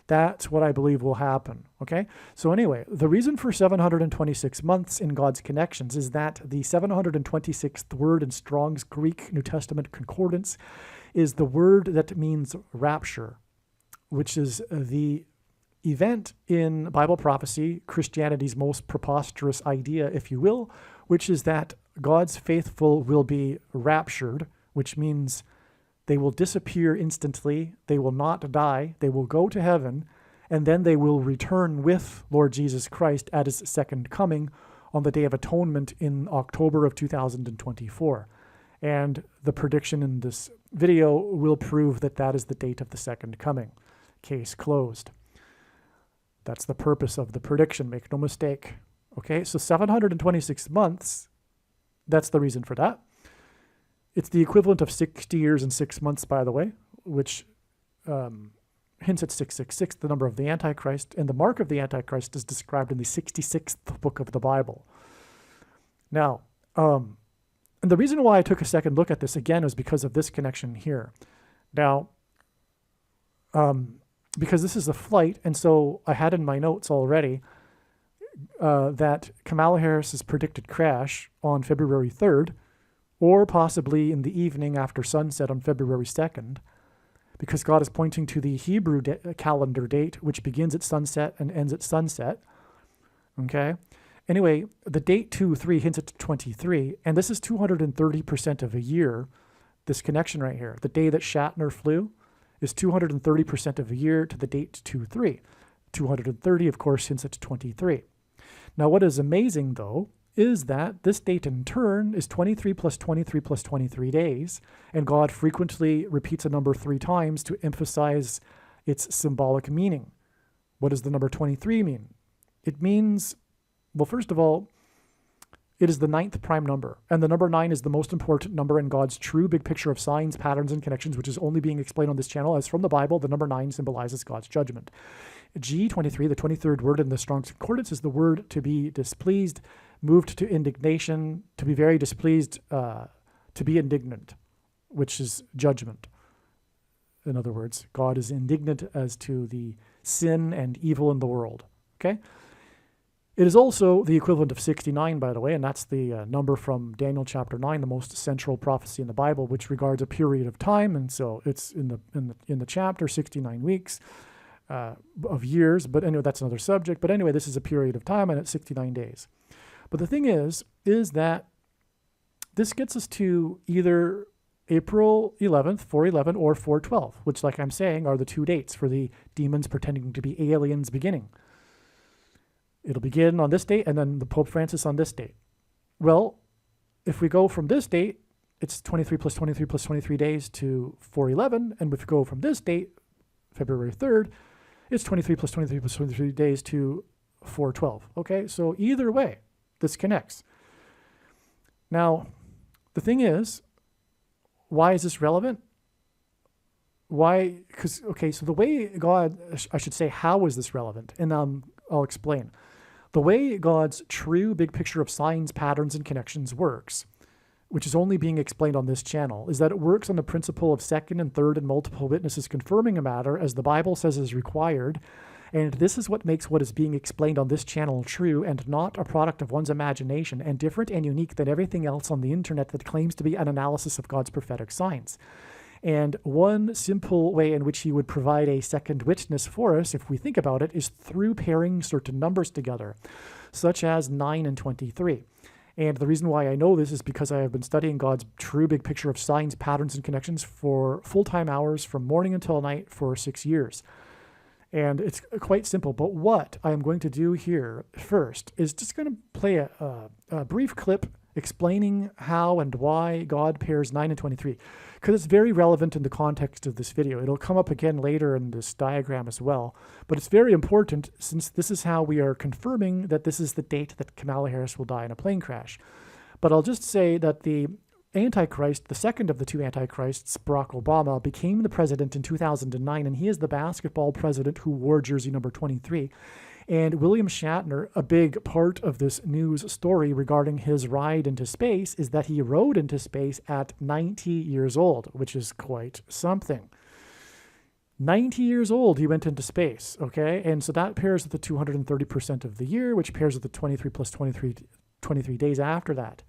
That's what I believe will happen, okay? So anyway, the reason for 726 months in God's connections is that the 726th word in Strong's Greek New Testament Concordance is the word that means rapture, which is the event in Bible prophecy, Christianity's most preposterous idea, if you will, which is that God's faithful will be raptured, which means they will disappear instantly, they will not die, they will go to heaven, and then they will return with Lord Jesus Christ at his second coming on the Day of Atonement in October of 2024. And the prediction in this video will prove that that is the date of the second coming. Case closed. That's the purpose of the prediction, make no mistake. Okay, so 726 months, that's the reason for that. It's the equivalent of 60 years and 6 months, by the way, which hints at 666, the number of the Antichrist, and the mark of the Antichrist is described in the 66th book of the Bible. Now, and the reason why I took a second look at this again is because of this connection here. Now, because this is a flight, and so I had in my notes already that Kamala Harris's predicted crash on February 3rd, or possibly in the evening after sunset on February 2nd, because God is pointing to the Hebrew calendar date, which begins at sunset and ends at sunset. Okay? Anyway, the date 2-3 hints at 23, and this is 230% of a year, this connection right here. The day that Shatner flew is 230% of a year to the date 2-3. 230, of course, hints at 23. Now, what is amazing, though, is that this date in turn is 23 plus 23 plus 23 days, and God frequently repeats a number 3 times to emphasize its symbolic meaning. What does the number 23 mean? It means, well, first of all, it is the 9th prime number, and the number 9 is the most important number in God's true big picture of signs, patterns, and connections, which is only being explained on this channel. As from the Bible, the number 9 symbolizes God's judgment. G23, the 23rd word in the Strong's Concordance, is the word to be displeased, moved to indignation, to be very displeased, to be indignant, which is judgment. In other words, God is indignant as to the sin and evil in the world. Okay? It is also the equivalent of 69, by the way, and that's the number from Daniel chapter 9, the most central prophecy in the Bible, which regards a period of time, and so it's in the chapter, 69 weeks of years. But anyway, that's another subject. But anyway, this is a period of time, and it's 69 days. But the thing is that this gets us to either April 11th, 411, or 412, which, like I'm saying, are the 2 dates for the demons pretending to be aliens beginning. It'll begin on this date, and then the Pope Francis on this date. Well, if we go from this date, it's 23 plus 23 plus 23 days to 411, and if we go from this date, February 3rd, it's 23 plus 23 plus 23 days to 412. Okay, so either way, this connects. Now, the thing is, why is this relevant? Why? Because, okay, so the way God, I should say, how is this relevant? And I'll explain. The way God's true big picture of signs, patterns, and connections works, which is only being explained on this channel, is that it works on the principle of second and third and multiple witnesses confirming a matter as the Bible says is required. And this is what makes what is being explained on this channel true and not a product of one's imagination, and different and unique than everything else on the internet that claims to be an analysis of God's prophetic signs. And one simple way in which he would provide a second witness for us, if we think about it, is through pairing certain numbers together, such as 9 and 23. And the reason why I know this is because I have been studying God's true big picture of signs, patterns, and connections for full-time hours from morning until night for 6 years. And it's quite simple. But what I am going to do here first is just going to play a brief clip explaining how and why God pairs 9 and 23, because it's very relevant in the context of this video. It'll come up again later in this diagram as well, but it's very important since this is how we are confirming that this is the date that Kamala Harris will die in a plane crash. But I'll just say that the Antichrist, the second of the two Antichrists, Barack Obama, became the president in 2009, and he is the basketball president who wore jersey number 23. And William Shatner, a big part of this news story regarding his ride into space is that he rode into space at 90 years old, which is quite something. 90 years old, he went into space, okay? And so that pairs with the 230% of the year, which pairs with the 23 plus 23 days after that.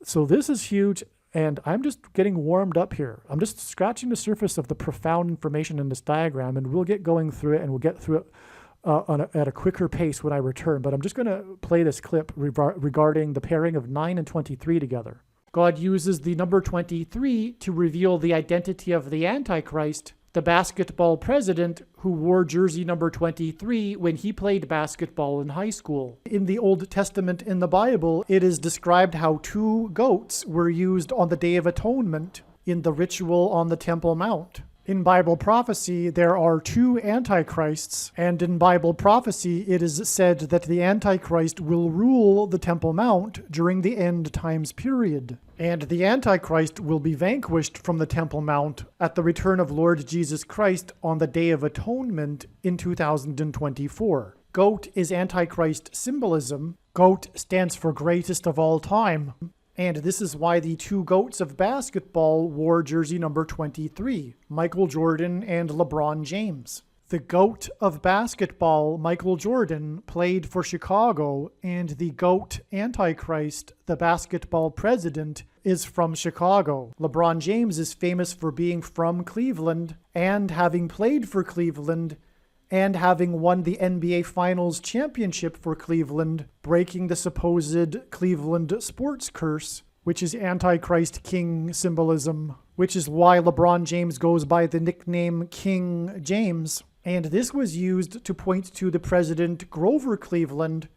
So this is huge, and I'm just getting warmed up here. I'm just scratching the surface of the profound information in this diagram, and we'll get going through it, and we'll get through it at a quicker pace when I return. But I'm just going to play this clip regarding the pairing of 9 and 23 together. God uses the number 23 to reveal the identity of the Antichrist, the basketball president who wore jersey number 23 when he played basketball in high school. In the Old Testament in the Bible, it is described how 2 goats were used on the Day of Atonement in the ritual on the Temple Mount. In Bible prophecy, there are 2 antichrists, and in Bible prophecy, it is said that the Antichrist will rule the Temple Mount during the end times period. And the Antichrist will be vanquished from the Temple Mount at the return of Lord Jesus Christ on the Day of Atonement in 2024. Goat is Antichrist symbolism. Goat stands for greatest of all time. And this is why the 2 goats of basketball wore jersey number 23, Michael Jordan and LeBron James. The GOAT of basketball, Michael Jordan, played for Chicago, and the GOAT Antichrist, the basketball president, is from Chicago. LeBron James is famous for being from Cleveland and having played for Cleveland and having won the NBA Finals championship for Cleveland, breaking the supposed Cleveland sports curse, which is Antichrist King symbolism, which is why LeBron James goes by the nickname King James. And this was used to point to the president Grover Cleveland,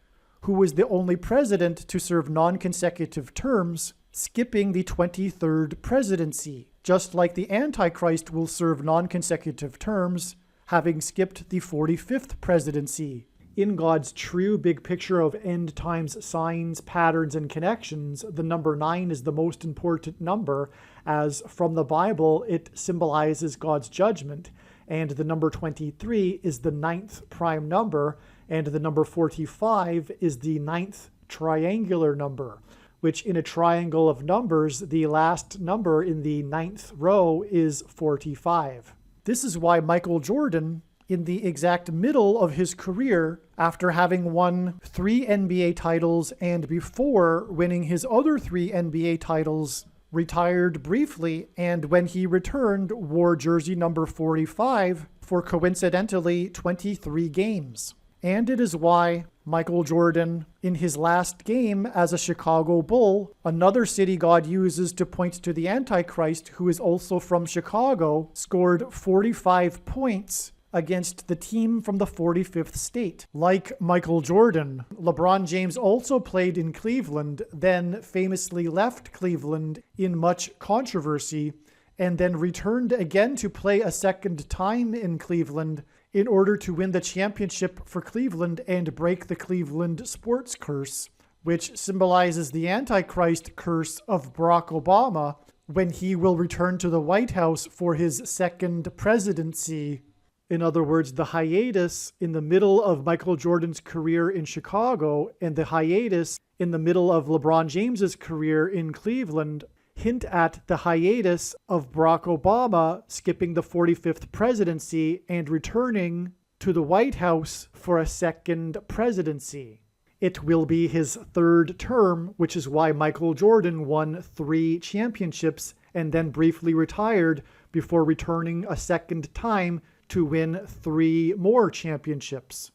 who was the only president to serve non-consecutive terms, skipping the 23rd presidency, just like the Antichrist will serve non-consecutive terms, having skipped the 45th presidency. In God's true big picture of end times signs, patterns, and connections, the number 9 is the most important number, as from the Bible it symbolizes God's judgment, and the number 23 is the 9th prime number, and the number 45 is the 9th triangular number, which in a triangle of numbers, the last number in the 9th row is 45. This is why Michael Jordan, in the exact middle of his career, after having won 3 NBA titles and before winning his other 3 NBA titles, retired briefly, and when he returned, wore jersey number 45 for coincidentally 23 games. And it is why Michael Jordan, in his last game as a Chicago Bull, another city God uses to point to the Antichrist, who is also from Chicago, scored 45 points against the team from the 45th state. Like Michael Jordan, LeBron James also played in Cleveland, then famously left Cleveland in much controversy, and then returned again to play a second time in Cleveland in order to win the championship for Cleveland and break the Cleveland sports curse, which symbolizes the Antichrist curse of Barack Obama when he will return to the White House for his second presidency. In other words, the hiatus in the middle of Michael Jordan's career in Chicago and the hiatus in the middle of LeBron James's career in Cleveland hint at the hiatus of Barack Obama skipping the 45th presidency and returning to the White House for a second presidency. It will be his 3rd term, which is why Michael Jordan won 3 championships and then briefly retired before returning a second time to win 3 more championships.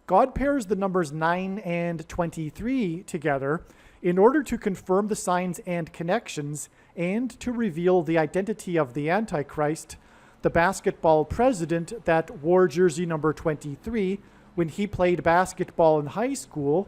God pairs the numbers 9 and 23 together in order to confirm the signs and connections and to reveal the identity of the Antichrist, the basketball president that wore jersey number 23 when he played basketball in high school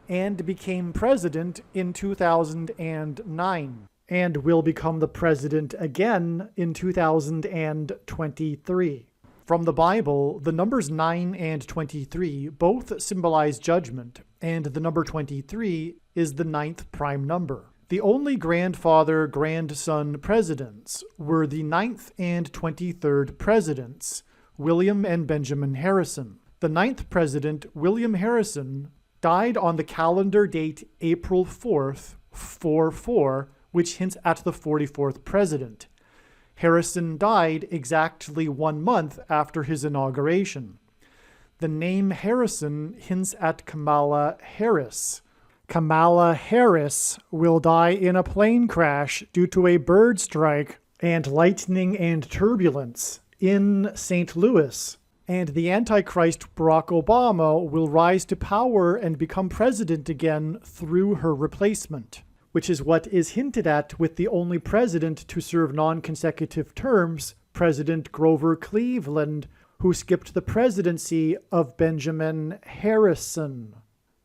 and became president in 2009, and will become the president again in 2023. From the Bible, the numbers 9 and 23 both symbolize judgment, and the number 23 is the 9th prime number. The only grandfather-grandson presidents were the 9th and 23rd presidents, William and Benjamin Harrison. The 9th president, William Harrison, died on the calendar date April 4th, 44, which hints at the 44th president. Harrison died exactly 1 month after his inauguration. The name Harrison hints at Kamala Harris. Kamala Harris will die in a plane crash due to a bird strike and lightning and turbulence in St. Louis. And the Antichrist Barack Obama will rise to power and become president again through her replacement, which is what is hinted at with the only president to serve non-consecutive terms, President Grover Cleveland, who skipped the presidency of Benjamin Harrison.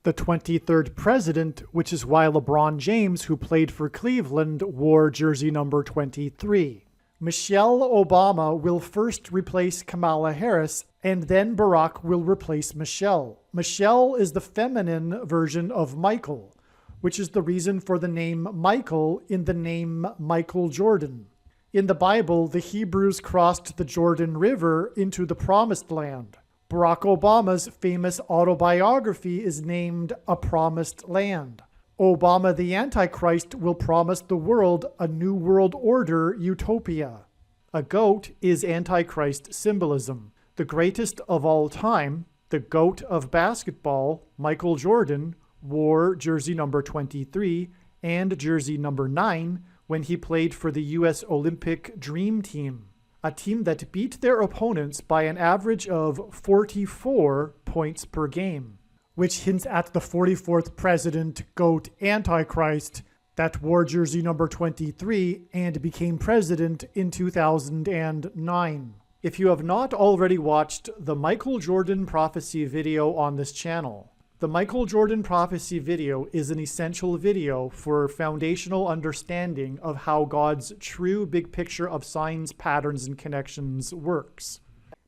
The 23rd president, which is why LeBron James, who played for Cleveland, wore jersey number 23. Michelle Obama will first replace Kamala Harris, and then Barack will replace Michelle. Michelle is the feminine version of Michael, which is the reason for the name Michael in the name Michael Jordan. In the Bible, the Hebrews crossed the Jordan River into the Promised Land. Barack Obama's famous autobiography is named A Promised Land. Obama the Antichrist will promise the world a new world order utopia. A goat is Antichrist symbolism. The greatest of all time, the GOAT of basketball, Michael Jordan, wore jersey number 23 and jersey number 9 when he played for the U.S. Olympic Dream Team, a team that beat their opponents by an average of 44 points per game, which hints at the 44th president, GOAT Antichrist, that wore jersey number 23 and became president in 2009. If you have not already watched the Michael Jordan prophecy video on this channel, the Michael Jordan prophecy video is an essential video for foundational understanding of how God's true big picture of signs, patterns, and connections works.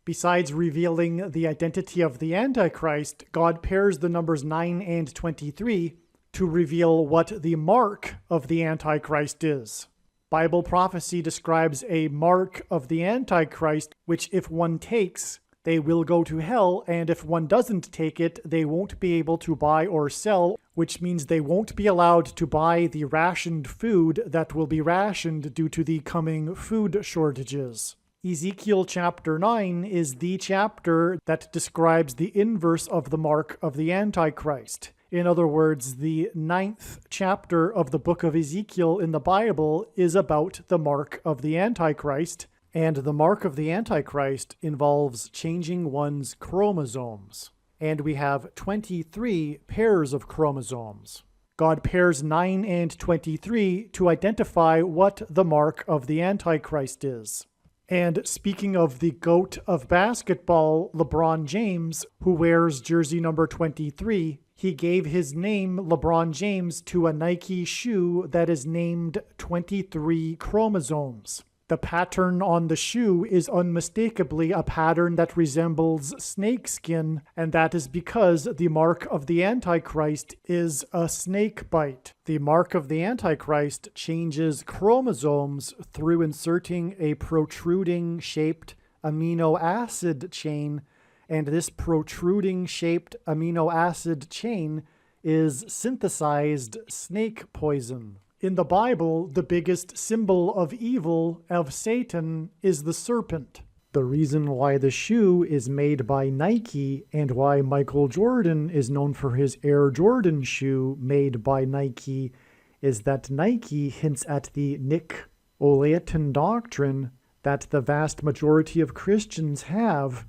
Besides revealing the identity of the Antichrist, God pairs the numbers 9 and 23 to reveal what the mark of the Antichrist is. Bible prophecy describes a mark of the Antichrist, which if one takes, they will go to hell, and if one doesn't take it, they won't be able to buy or sell, which means they won't be allowed to buy the rationed food that will be rationed due to the coming food shortages. Ezekiel chapter 9 is the chapter that describes the inverse of the mark of the Antichrist. In other words, the 9th chapter of the book of Ezekiel in the Bible is about the mark of the Antichrist, and the mark of the Antichrist involves changing one's chromosomes. And we have 23 pairs of chromosomes. God pairs 9 and 23 to identify what the mark of the Antichrist is. And speaking of the GOAT of basketball, LeBron James, who wears jersey number 23, he gave his name, LeBron James, to a Nike shoe that is named 23 chromosomes. The pattern on the shoe is unmistakably a pattern that resembles snakeskin, and that is because the mark of the Antichrist is a snake bite. The mark of the Antichrist changes chromosomes through inserting a protruding-shaped amino acid chain, and this protruding-shaped amino acid chain is synthesized snake poison. In the Bible, the biggest symbol of evil, of Satan, is the serpent. The reason why the shoe is made by Nike and why Michael Jordan is known for his Air Jordan shoe made by Nike is that Nike hints at the Nick Olaton doctrine that the vast majority of Christians have,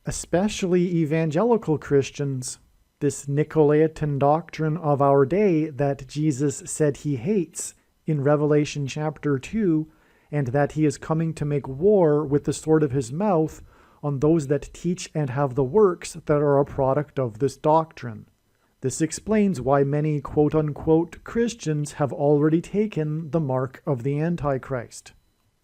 especially evangelical Christians, this Nicolaitan doctrine of our day that Jesus said he hates in Revelation chapter 2, and that he is coming to make war with the sword of his mouth on those that teach and have the works that are a product of this doctrine. This explains why many quote-unquote Christians have already taken the mark of the Antichrist.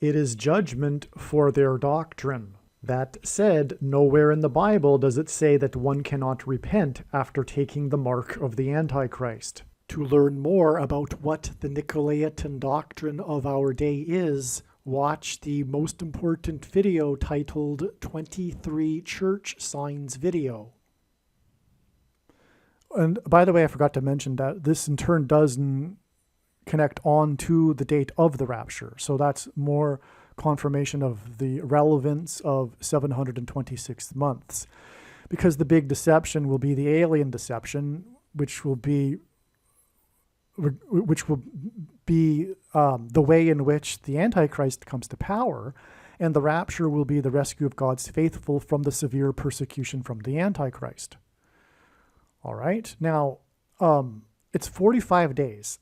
It is judgment for their doctrine. That said, nowhere in the Bible does it say that one cannot repent after taking the mark of the Antichrist. To learn more about what the Nicolaitan doctrine of our day is, watch the most important video titled 23 Church Signs Video. And by the way, I forgot to mention that this in turn does connect on to the date of the rapture. So that's more confirmation of the relevance of 726 months. Because the big deception will be the alien deception, which will be the way in which the Antichrist comes to power, and the rapture will be the rescue of God's faithful from the severe persecution from the Antichrist. All right. Now, it's 45 days.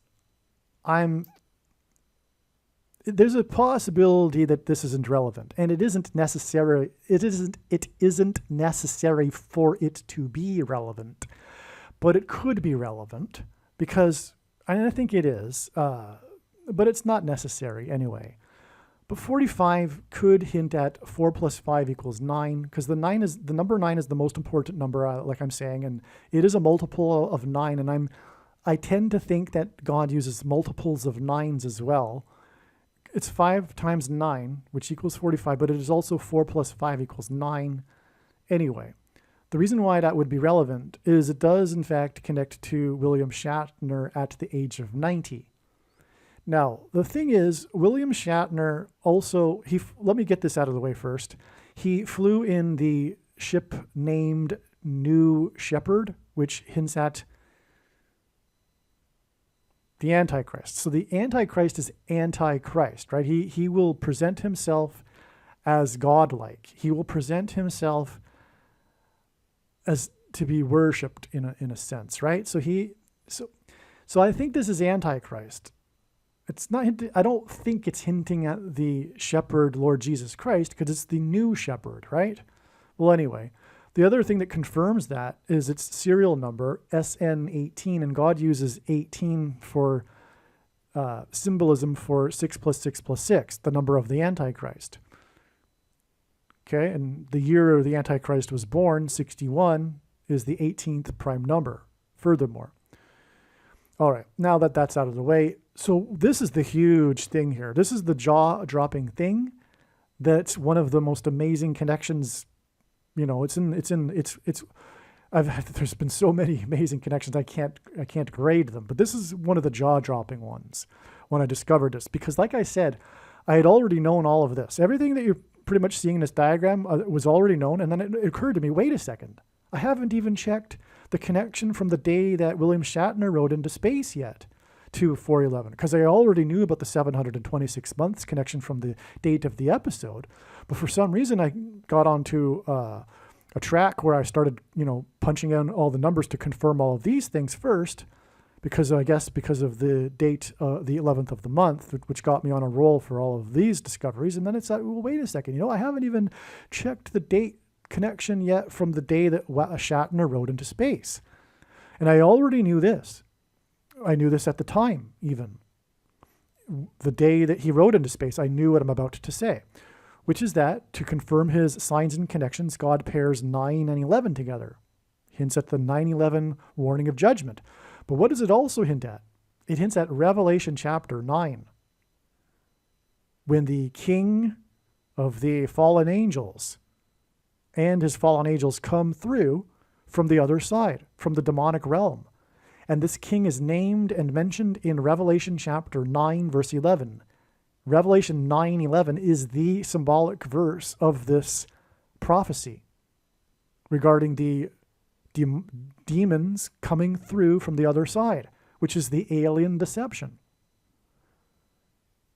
There's a possibility that this isn't relevant, and it isn't necessary for it to be relevant, but it could be relevant because, and I think it is, but it's not necessary anyway. But 45 could hint at 4 plus 5 equals 9, because the number 9 is the most important number, like I'm saying, and it is a multiple of 9, and I tend to think that God uses multiples of 9s as well. It's 5 times 9, which equals 45, but it is also 4 plus 5 equals 9. Anyway, the reason why that would be relevant is it does, in fact, connect to William Shatner at the age of 90. Now, the thing is, William Shatner also, let me get this out of the way first. He flew in the ship named New Shepard, which hints at the Antichrist. So the Antichrist is Antichrist, right? He will present himself as godlike. He will present himself as to be worshipped in a sense, right? So I think this is Antichrist. It's not. I don't think it's hinting at the shepherd, Lord Jesus Christ, because it's the new shepherd, right? Well, anyway, the other thing that confirms that is its serial number, SN18, and God uses 18 for symbolism for 6 plus 6 plus 6, the number of the Antichrist. Okay, and the year the Antichrist was born, 61, is the 18th prime number, furthermore. All right, now that that's out of the way, so this is the huge thing here. This is the jaw-dropping thing. That's one of the most amazing connections. You know, there's been so many amazing connections. I can't grade them, but this is one of the jaw-dropping ones when I discovered this, because like I said, I had already known all of this. Everything that you're pretty much seeing in this diagram was already known, and then it occurred to me, wait a second, I haven't even checked the connection from the day that William Shatner rode into space yet to 411, because I already knew about the 726 months connection from the date of the episode, but for some reason I got onto a track where I started, punching in all the numbers to confirm all of these things first, because of the date, the 11th of the month, which got me on a roll for all of these discoveries. And then it's like, well, wait a second, I haven't even checked the date connection yet from the day that Shatner rode into space. And I already knew this. I knew this at the time, even. The day that he rode into space, I knew what I'm about to say, which is that to confirm his signs and connections, God pairs 9 and 11 together. Hints at the 9/11 warning of judgment. But what does it also hint at? It hints at Revelation chapter 9, when the king of the fallen angels and his fallen angels come through from the other side, from the demonic realm. And this king is named and mentioned in Revelation chapter 9, verse 11. Revelation 9:11 is the symbolic verse of this prophecy regarding the demons coming through from the other side, which is the alien deception.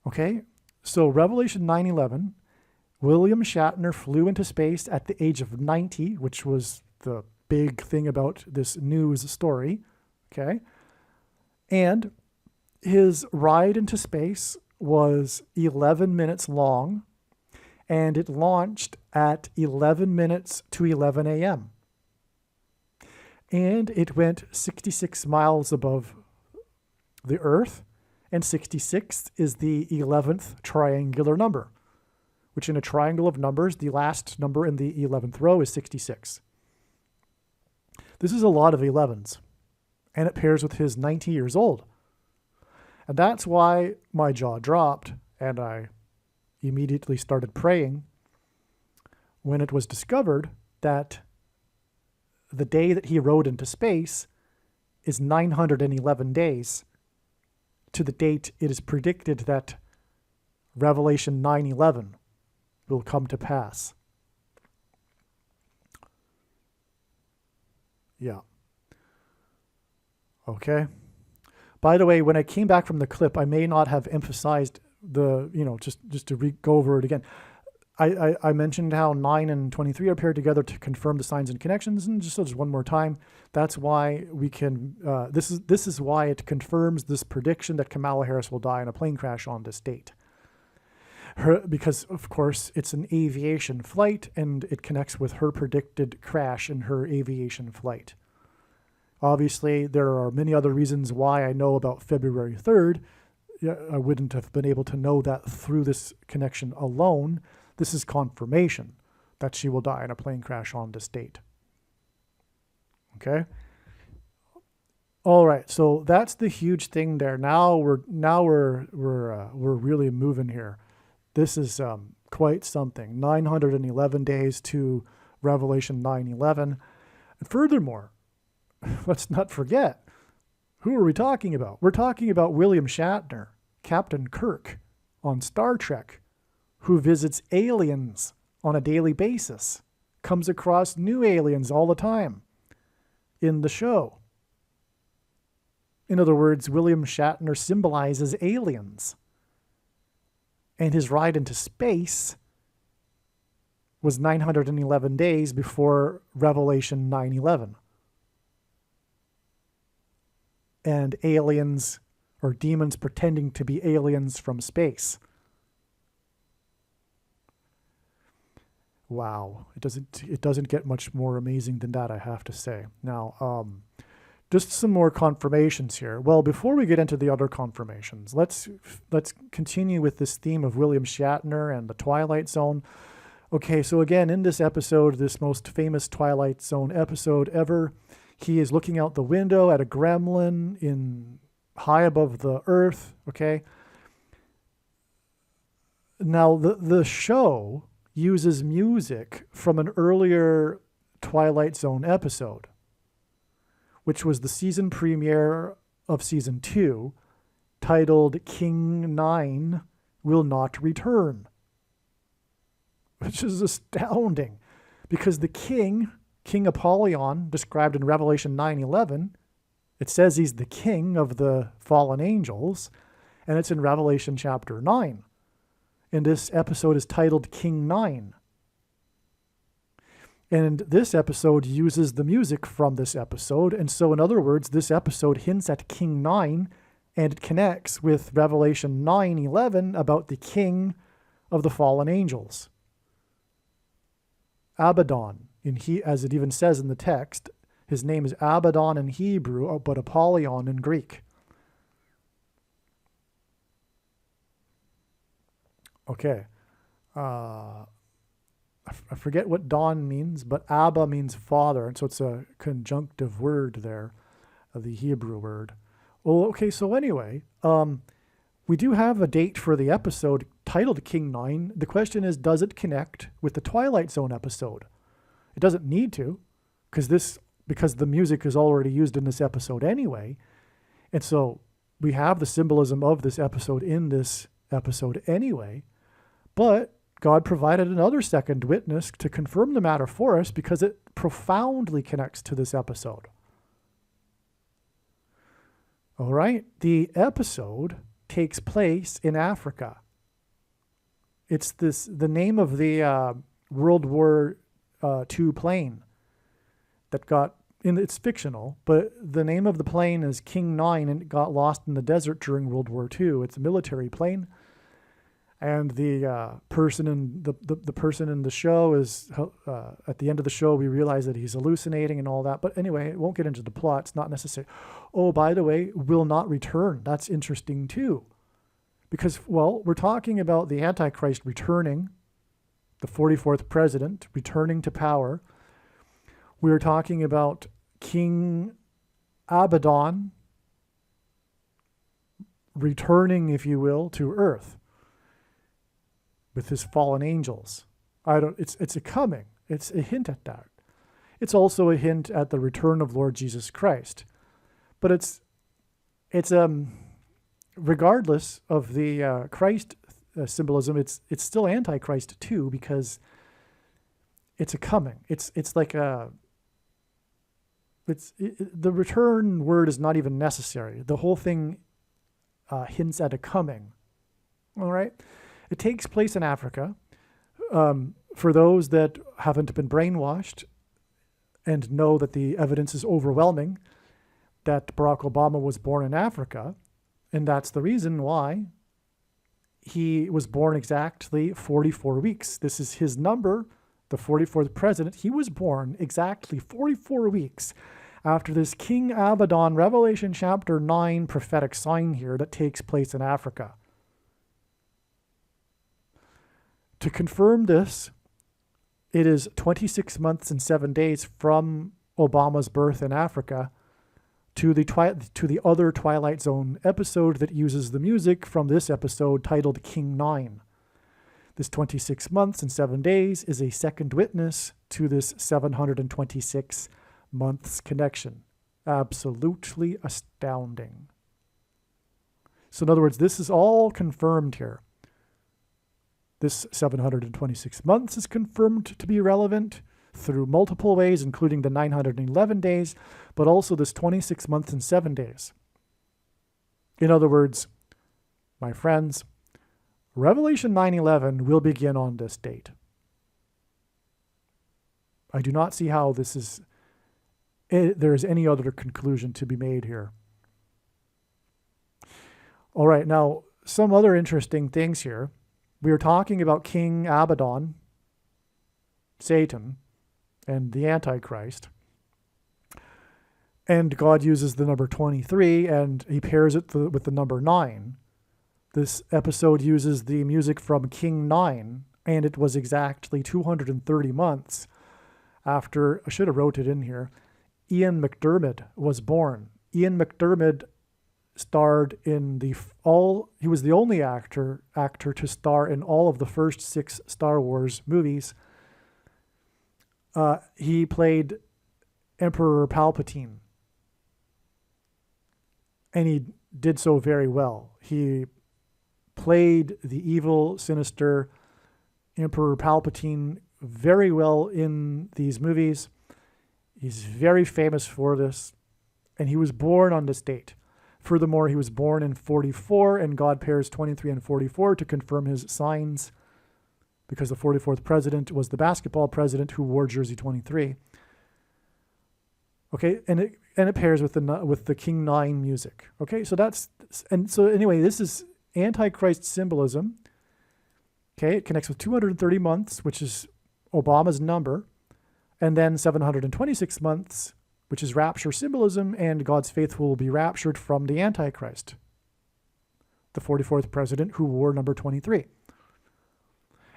Okay? So Revelation 9:11 William Shatner flew into space at the age of 90, which was the big thing about this news story. Okay. And his ride into space was 11 minutes long, and it launched at 11 minutes to 11 a.m. And it went 66 miles above the Earth, and 66 is the 11th triangular number, which in a triangle of numbers, the last number in the 11th row is 66. This is a lot of 11s, and it pairs with his 90 years old. And that's why my jaw dropped, and I immediately started praying when it was discovered that the day that he rode into space is 911 days to the date it is predicted that Revelation 9:11 will come to pass. Yeah. Okay. By the way, when I came back from the clip, I may not have emphasized the, just to go over it again. I mentioned how 9 and 23 are paired together to confirm the signs and connections, and just one more time, that's why we can, this is why it confirms this prediction that Kamala Harris will die in a plane crash on this date. Because, of course, it's an aviation flight, and it connects with her predicted crash in her aviation flight. Obviously, there are many other reasons why I know about February 3rd. I wouldn't have been able to know that through this connection alone. This is confirmation that she will die in a plane crash on this date. Okay? All right, so that's the huge thing there. Now we're really moving here. This is quite something. 911 days to Revelation 9:11. And furthermore, let's not forget, who are we talking about? We're talking about William Shatner, Captain Kirk on Star Trek, who visits aliens on a daily basis, comes across new aliens all the time in the show. In other words, William Shatner symbolizes aliens. And his ride into space was 911 days before Revelation 9:11. And aliens or demons pretending to be aliens from space. Wow, it doesn't get much more amazing than that, I have to say. Now, just some more confirmations here. Well, before we get into the other confirmations, let's continue with this theme of William Shatner and the Twilight Zone. Okay, so again, in this episode, this most famous Twilight Zone episode ever, he is looking out the window at a gremlin in high above the earth, okay? Now, the show uses music from an earlier Twilight Zone episode, which was the season premiere of season 2, titled King 9 Will Not Return, which is astounding because the King Apollyon, described in Revelation 9:11, it says he's the king of the fallen angels, and it's in Revelation chapter 9. And this episode is titled King 9. And this episode uses the music from this episode. And so, in other words, this episode hints at King 9, and it connects with Revelation 9:11 about the king of the fallen angels. Abaddon, as it even says in the text, his name is Abaddon in Hebrew, but Apollyon in Greek. Okay. I forget what Don means, but Abba means father, and so it's a conjunctive word there, the Hebrew word. Well, okay, so anyway, we do have a date for the episode titled King 9. The question is, does it connect with the Twilight Zone episode? It doesn't need to, because the music is already used in this episode anyway. And so we have the symbolism of this episode in this episode anyway. But God provided another second witness to confirm the matter for us because it profoundly connects to this episode. All right, the episode takes place in Africa. It's the name of the World War II plane that got, it's fictional, but the name of the plane is King 9, and it got lost in the desert during World War II. It's a military plane. And the person in the person in the show is at the end of the show, we realize that he's hallucinating and all that. But anyway, it won't get into the plot. It's not necessary. Oh, by the way, will not return. That's interesting too, because, well, we're talking about the Antichrist returning, the 44th president returning to power. We're talking about King Abaddon returning, if you will, to Earth with his fallen angels. It's a coming. It's a hint at that. It's also a hint at the return of Lord Jesus Christ. But it's regardless of the Christ symbolism, it's still Antichrist too, because it's a coming. It's like the return word is not even necessary. The whole thing hints at a coming. All right. It takes place in Africa. For those that haven't been brainwashed and know that the evidence is overwhelming that Barack Obama was born in Africa, and that's the reason why he was born exactly 44 weeks. This is his number, the 44th president. He was born exactly 44 weeks after this King Abaddon, Revelation chapter 9 prophetic sign here that takes place in Africa. To confirm this, it is 26 months and 7 days from Obama's birth in Africa to the other Twilight Zone episode that uses the music from this episode titled King 9. This 26 months and 7 days is a second witness to this 726 months connection. Absolutely astounding. So in other words, this is all confirmed here. This 726 months is confirmed to be relevant through multiple ways, including the 911 days, but also this 26 months and 7 days. In other words, my friends, Revelation 9:11 will begin on this date. I do not see how there is any other conclusion to be made here. All right, now, some other interesting things here. We are talking about King Abaddon, Satan, and the Antichrist. And God uses the number 23, and he pairs it with the number 9. This episode uses the music from King 9, and it was exactly 230 months after, I should have wrote it in here, Ian McDiarmid was born. Ian McDiarmid starred in he was the only actor to star in all of the first 6 Star Wars movies. He played Emperor Palpatine, and he did so very well. He played the evil, sinister Emperor Palpatine very well in these movies. He's very famous for this, and he was born on this date. Furthermore, he was born in 44, and God pairs 23 and 44 to confirm his signs, because the 44th president was the basketball president who wore jersey 23. Okay, and it pairs with the King 9 music. Okay, so anyway, this is Antichrist symbolism. Okay, it connects with 230 months, which is Obama's number, and then 726 months, which is rapture symbolism, and God's faithful will be raptured from the Antichrist, the 44th president who wore number 23.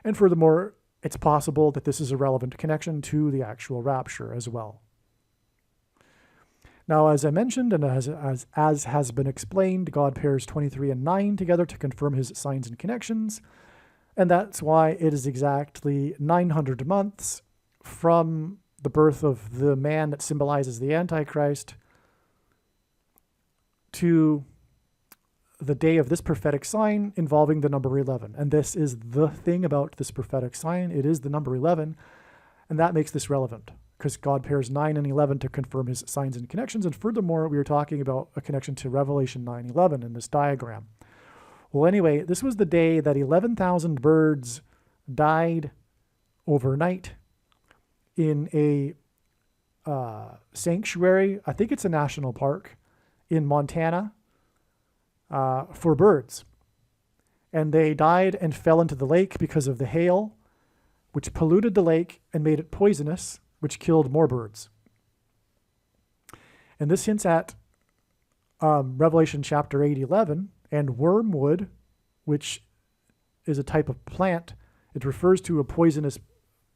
And furthermore, it's possible that this is a relevant connection to the actual rapture as well. Now, as I mentioned, and as has been explained, God pairs 23 and 9 together to confirm his signs and connections, and that's why it is exactly 900 months from the birth of the man that symbolizes the Antichrist to the day of this prophetic sign involving the number 11. And this is the thing about this prophetic sign. It is the number 11, and that makes this relevant because God pairs 9 and 11 to confirm his signs and connections. And furthermore, we are talking about a connection to Revelation 9:11 in this diagram. Well, anyway, this was the day that 11,000 birds died overnight in a sanctuary. I think it's a national park in Montana for birds. And they died and fell into the lake because of the hail, which polluted the lake and made it poisonous, which killed more birds. And this hints at Revelation chapter 8:11, and wormwood, which is a type of plant. It refers to a poisonous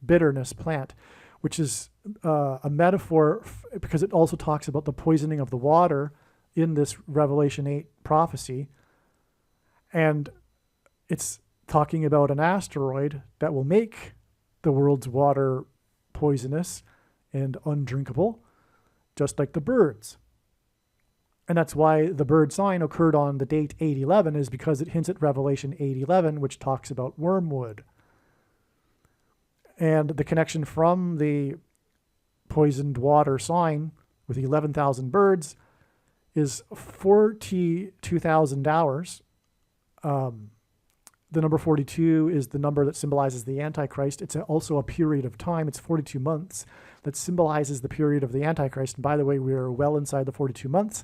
bitterness plant, which is a metaphor because it also talks about the poisoning of the water in this Revelation 8 prophecy. And it's talking about an asteroid that will make the world's water poisonous and undrinkable, just like the birds. And that's why the bird sign occurred on the date 8/11, is because it hints at Revelation 8:11, which talks about wormwood. And the connection from the poisoned water sign with 11,000 birds is 42,000 hours. The number 42 is the number that symbolizes the Antichrist. It's also a period of time. It's 42 months that symbolizes the period of the Antichrist. And by the way, we are well inside the 42 months.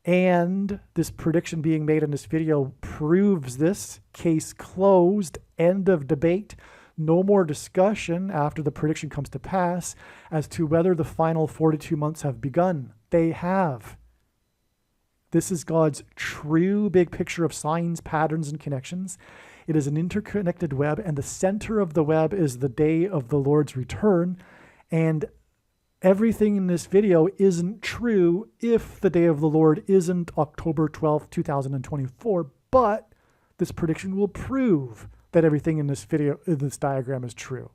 And this prediction being made in this video proves this. Case closed. End of debate. No more discussion after the prediction comes to pass as to whether the final 42 months have begun. They have. This is God's true big picture of signs, patterns, and connections. It is an interconnected web, and the center of the web is the day of the Lord's return. And everything in this video isn't true if the day of the Lord isn't October 12th, 2024. But this prediction will prove that everything in this video, in this diagram, is true.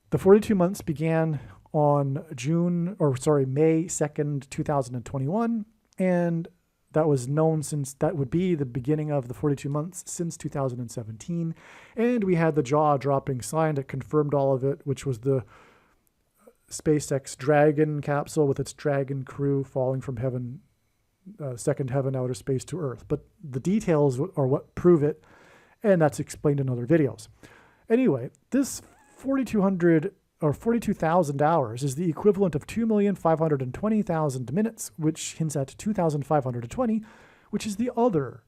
The 42 months began on May 2nd, 2021, and that was known since that would be the beginning of the 42 months since 2017. And we had the jaw-dropping sign that confirmed all of it, which was the SpaceX Dragon capsule with its Dragon crew falling from heaven, second heaven, outer space to Earth. But the details are what prove it, and that's explained in other videos. Anyway, this 4,200 or 42,000 hours is the equivalent of 2,520,000 minutes, which hints at 2,520, which is the other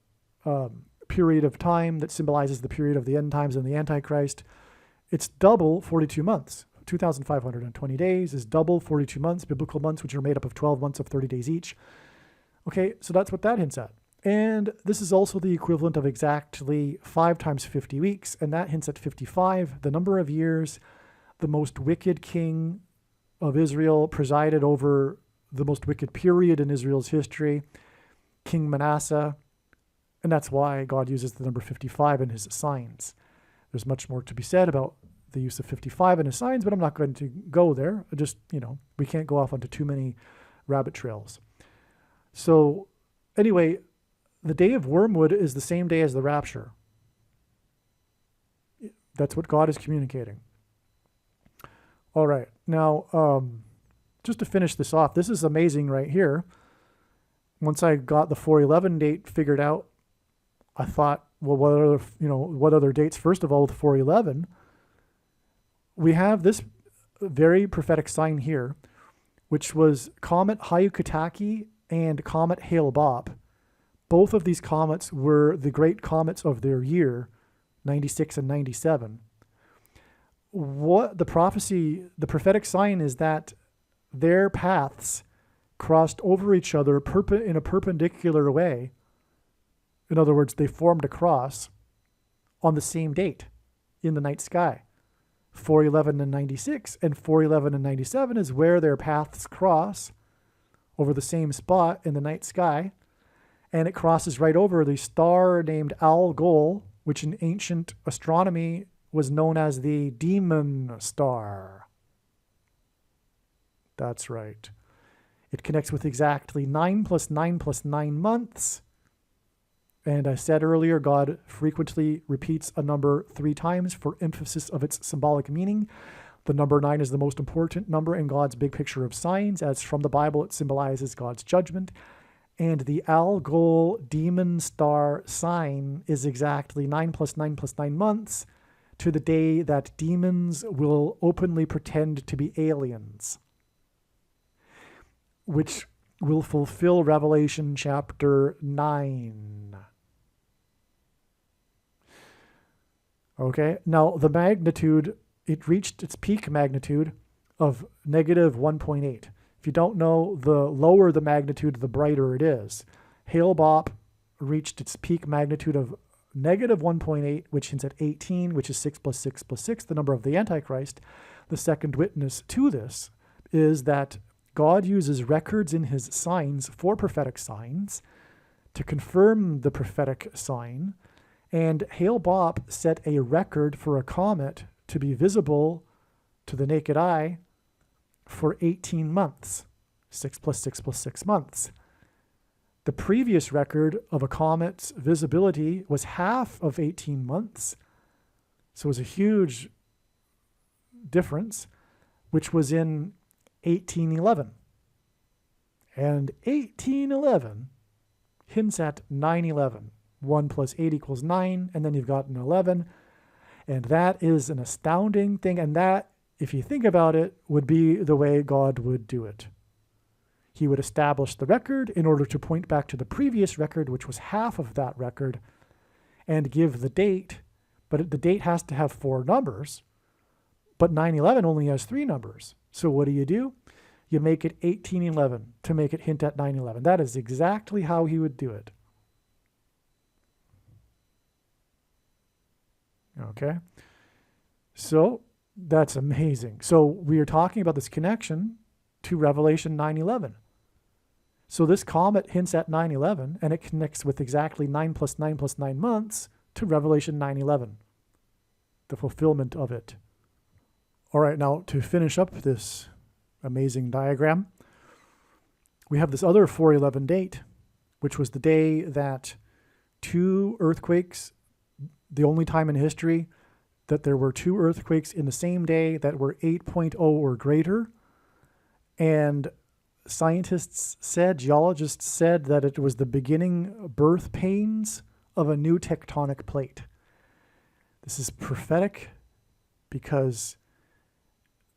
period of time that symbolizes the period of the end times and the Antichrist. It's double 42 months. 2,520 days is double 42 months, biblical months, which are made up of 12 months of 30 days each. Okay, so that's what that hints at. And this is also the equivalent of exactly 5 times 50 weeks, and that hints at 55, the number of years the most wicked king of Israel presided over the most wicked period in Israel's history, King Manasseh. And that's why God uses the number 55 in his signs. There's much more to be said about the use of 55 in his signs, but I'm not going to go there. Just, we can't go off onto too many rabbit trails. So anyway, the day of wormwood is the same day as the rapture. That's what God is communicating. All right. Now, just to finish this off, this is amazing right here. Once I got the 4/11 date figured out, I thought, well, what other dates? First of all, with 4/11, we have this very prophetic sign here, which was Comet Hyakutake and Comet Hale-Bopp. Both of these comets were the great comets of their year, 96 and 97. What the prophetic sign is that their paths crossed over each other in a perpendicular way. In other words, they formed a cross on the same date in the night sky. 4/11 and 96, and 4/11 and 97 is where their paths cross over the same spot in the night sky, and it crosses right over the star named Algol, which in ancient astronomy was known as the demon star. That's right. It connects with exactly 9 + 9 + 9 months. And I said earlier, God frequently repeats a number 3 times for emphasis of its symbolic meaning. The number 9 is the most important number in God's big picture of signs, as from the Bible it symbolizes God's judgment. And the Algol demon star sign is exactly 9 plus 9 plus 9 months to the day that demons will openly pretend to be aliens, which will fulfill Revelation chapter 9. Okay, now the magnitude, it reached its peak magnitude of negative 1.8. If you don't know, the lower the magnitude, the brighter it is. Hale-Bopp reached its peak magnitude of negative 1.8, which hints at 18, which is 6 plus 6 plus 6, the number of the Antichrist. The second witness to this is that God uses records in his signs for prophetic signs to confirm the prophetic sign, and Hale-Bopp set a record for a comet to be visible to the naked eye for 18 months, 6 plus 6 plus 6 months. The previous record of a comet's visibility was half of 18 months, so it was a huge difference, which was in 1811. And 1811 hints at 9/11. 1 plus 8 equals 9, and then you've got an 11. And that is an astounding thing, and that, if you think about it, would be the way God would do it. He would establish the record in order to point back to the previous record, which was half of that record, and give the date, but the date has to have 4 numbers, but 9/11 only has 3 numbers. So what do? You make it 1811 to make it hint at 9/11. That is exactly how he would do it. Okay, so that's amazing. So we are talking about this connection to Revelation 9/11. So this comet hints at 9/11, and it connects with exactly 9 plus 9 plus 9 months to Revelation 9/11, the fulfillment of it. All right, now to finish up this amazing diagram, we have this other 4/11 date, which was the day that 2 earthquakes, the only time in history that there were 2 earthquakes in the same day that were 8.0 or greater. And scientists said, geologists said, that it was the beginning birth pains of a new tectonic plate. This is prophetic because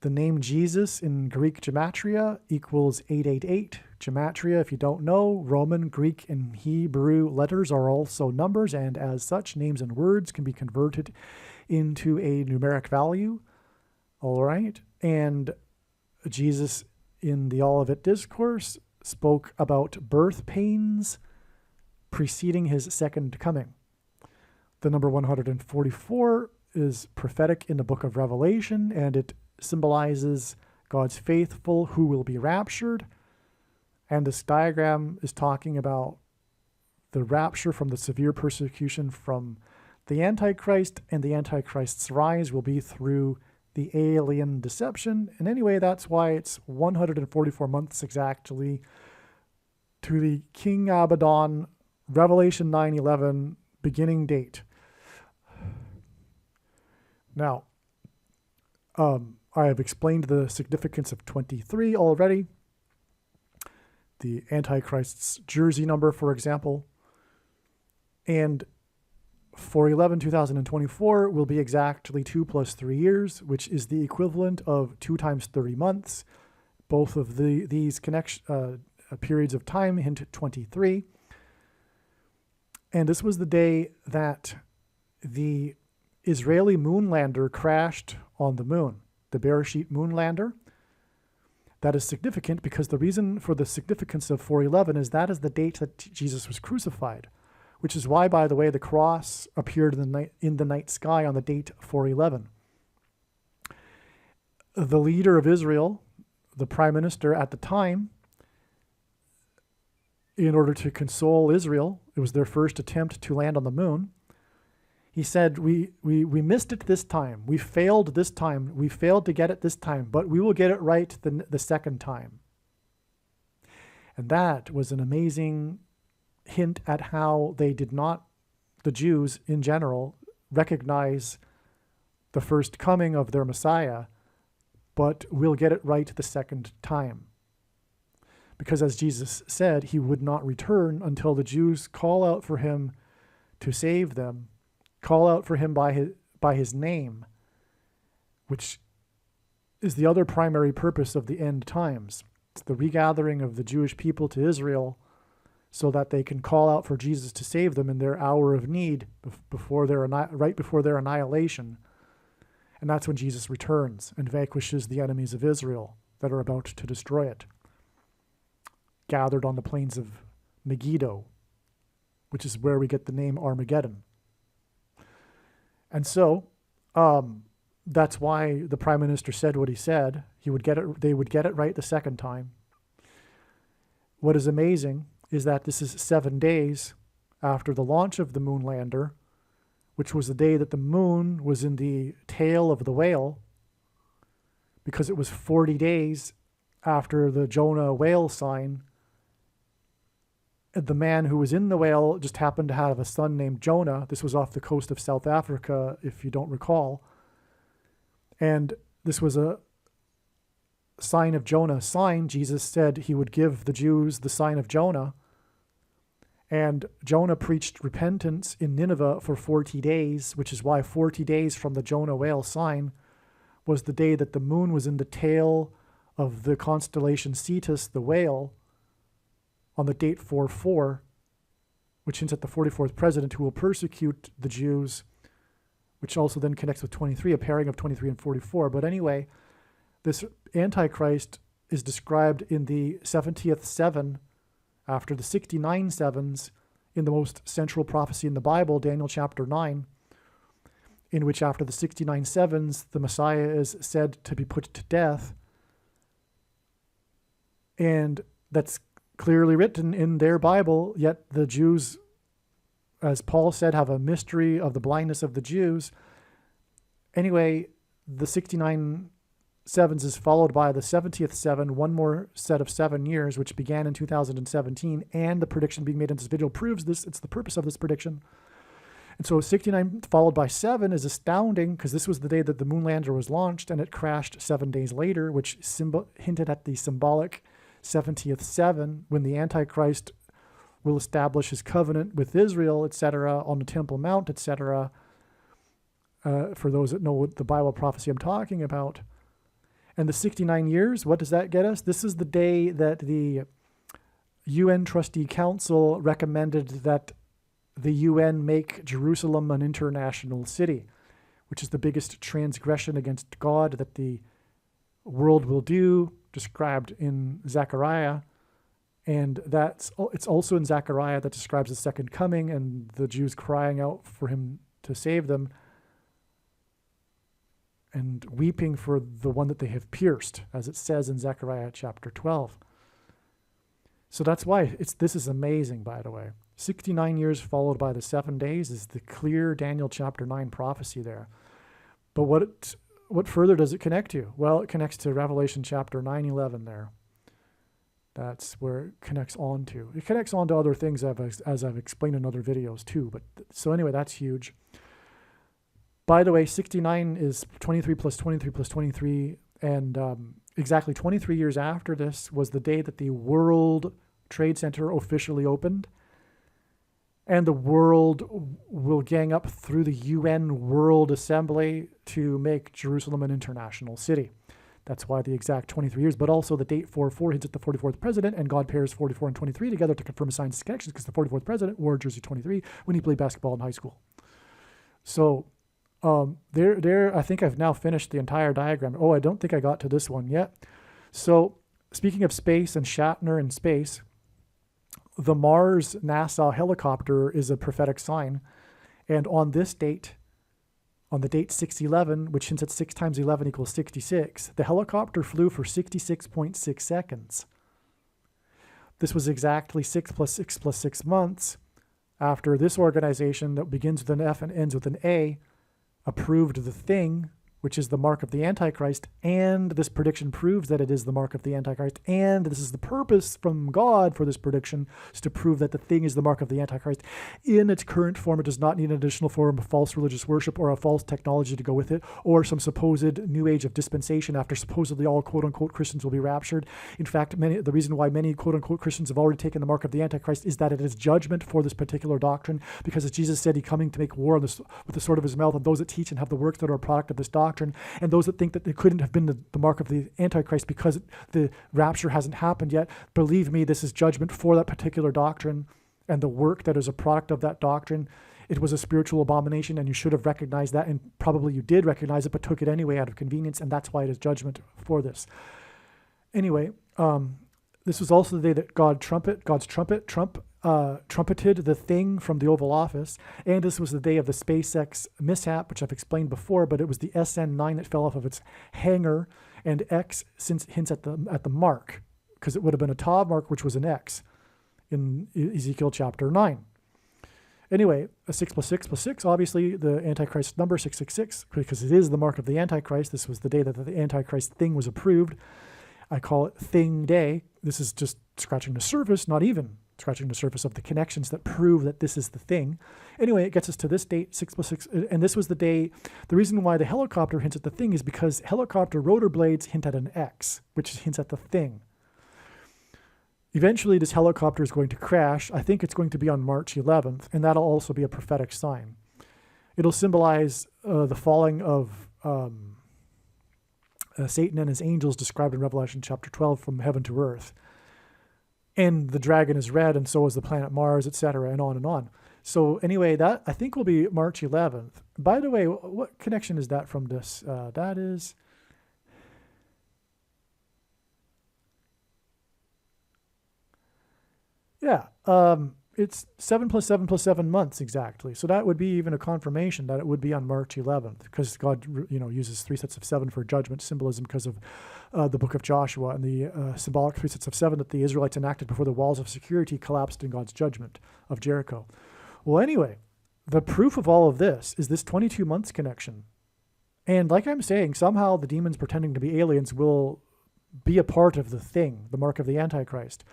the name Jesus in Greek gematria equals 888. Gematria, if you don't know, Roman, Greek, and Hebrew letters are also numbers, and as such, names and words can be converted into a numeric value. All right. And Jesus in the Olivet Discourse spoke about birth pains preceding his second coming. The number 144 is prophetic in the book of Revelation, and it symbolizes God's faithful who will be raptured. And this diagram is talking about the rapture from the severe persecution from the Antichrist, and the Antichrist's rise will be through the alien deception. And anyway, that's why it's 144 months exactly to the King Abaddon Revelation 9/11 beginning date. Now, I have explained the significance of 23 already. The Antichrist's jersey number, for example. And 4/11/2024 will be exactly 2 plus 3 years, which is the equivalent of 2 times 30 months. Both of these periods of time hint at 23. And this was the day that the Israeli moonlander crashed on the moon, the Bereshit moonlander. That is significant because the reason for the significance of 4/11 is that is the date that Jesus was crucified, which is why, by the way, the cross appeared in the night sky on the date 4/11. The leader of Israel, the prime minister at the time, in order to console Israel, it was their first attempt to land on the moon. He said, we missed it this time. We failed this time. We failed to get it this time, but we will get it right the second time. And that was an amazing hint at how they did not, the Jews in general, recognize the first coming of their Messiah, but will get it right the second time. because as Jesus said, he would not return until the Jews call out for him to save them, call out for him by his name, which is the other primary purpose of the end times. It's the regathering of the Jewish people to Israel so that they can call out for Jesus to save them in their hour of need right before their annihilation. And that's when Jesus returns and vanquishes the enemies of Israel that are about to destroy it, gathered on the plains of Megiddo, which is where we get the name Armageddon. And so that's why the Prime Minister said what he said. They would get it right the second time. What is amazing is that this is 7 days after the launch of the moon lander, which was the day that the moon was in the tail of the whale, because it was 40 days after the Jonah whale sign. The man who was in the whale just happened to have a son named Jonah. This was off the coast of South Africa, if you don't recall. And this was a sign of Jonah sign. Jesus said he would give the Jews the sign of Jonah. And Jonah preached repentance in Nineveh for 40 days, which is why 40 days from the Jonah whale sign was the day that the moon was in the tail of the constellation Cetus, the whale, on the date 4/4, which hints at the 44th president who will persecute the Jews, which also then connects with 23, a pairing of 23 and 44. But anyway, this Antichrist is described in the 70th seven, after the 69 sevens, in the most central prophecy in the Bible, Daniel chapter 9, in which after the 69 sevens, the Messiah is said to be put to death. And that's clearly written in their Bible, yet the Jews, as Paul said, have a mystery of the blindness of the Jews. Anyway, the 69 sevens is followed by the 70th seven, one more set of 7 years, which began in 2017, and the prediction being made in this video proves this. It's the purpose of this prediction. And so 69 followed by 7 is astounding, because this was the day that the moon lander was launched, and it crashed 7 days later, which hinted at the symbolic 70th seven, when the Antichrist will establish his covenant with Israel, etc., on the Temple Mount, etc., for those that know what the Bible prophecy I'm talking about. And the 69 years, what does that get us? This is the day that the UN Trustee Council recommended that the UN make Jerusalem an international city, which is the biggest transgression against God that the world will do, described in Zechariah. And it's also in Zechariah that describes the second coming and the Jews crying out for him to save them and weeping for the one that they have pierced, as it says in Zechariah chapter 12. So that's why this is amazing, by the way. 69 years followed by the 7 days is the clear Daniel chapter 9 prophecy there. But what further does it connect to? Well, it connects to Revelation chapter 9:11 there. That's where it connects on to. It connects on to other things as I've explained in other videos too. But so anyway, that's huge. By the way, 69 is 23 plus 23 plus 23, and exactly 23 years after this was the day that the World Trade Center officially opened. And the world will gang up through the UN World Assembly to make Jerusalem an international city. That's why the exact 23 years, but also the date 4/4 hints at the 44th president, and God pairs 44 and 23 together to confirm a science connections, because the 44th president wore jersey 23 when he played basketball in high school. So I think I've now finished the entire diagram. Oh, I don't think I got to this one yet. So speaking of space and Shatner in space, the Mars NASA helicopter is a prophetic sign. And on this date, on the date 6/11, which hints at 6 times 11 equals 66, the helicopter flew for 66.6 seconds. This was exactly 6 plus 6 plus 6 months after this organization that begins with an F and ends with an A approved the thing which is the mark of the Antichrist, and this prediction proves that it is the mark of the Antichrist, and this is the purpose from God for this prediction, is to prove that the thing is the mark of the Antichrist. In its current form, it does not need an additional form of false religious worship or a false technology to go with it, or some supposed new age of dispensation after supposedly all quote-unquote Christians will be raptured. In fact, the reason why many quote-unquote Christians have already taken the mark of the Antichrist is that it is judgment for this particular doctrine, because as Jesus said, he coming to make war on this, with the sword of his mouth, and those that teach and have the works that are a product of this doctrine, and those that think that it couldn't have been the mark of the Antichrist because the rapture hasn't happened yet. Believe me, this is judgment for that particular doctrine and the work that is a product of that doctrine. It was a spiritual abomination, and you should have recognized that, and probably you did recognize it, but took it anyway out of convenience, and that's why it is judgment for this. Anyway, this was also the day that God's trumpet trumpeted the thing from the Oval Office, and this was the day of the SpaceX mishap, which I've explained before, but it was the SN9 that fell off of its hangar, and X hints at the mark, because it would have been a Tav mark, which was an X in Ezekiel chapter 9. Anyway, a 6 + 6 + 6, obviously the Antichrist number 666, because it is the mark of the Antichrist. This was the day that the Antichrist thing was approved. I call it Thing Day. This is just scratching the surface, not even scratching the surface of the connections that prove that this is the thing. Anyway, it gets us to this date, 6 + 6, and this was the day. The reason why the helicopter hints at the thing is because helicopter rotor blades hint at an X, which hints at the thing. Eventually, this helicopter is going to crash. I think it's going to be on March 11th, and that'll also be a prophetic sign. It'll symbolize the falling of Satan and his angels described in Revelation chapter 12 from heaven to earth. And the dragon is red, and so is the planet Mars, etc., and on and on. So anyway, that I think will be March 11th. By the way, what connection is that from this? That is... Yeah, it's 7 + 7 + 7 months exactly. So that would be even a confirmation that it would be on March 11th, because God, uses 3 sets of 7 for judgment symbolism because of the book of Joshua and the symbolic 3 sets of 7 that the Israelites enacted before the walls of security collapsed in God's judgment of Jericho. Well, anyway, the proof of all of this is this 22 months connection. And like I'm saying, somehow the demons pretending to be aliens will be a part of the thing, the mark of the Antichrist.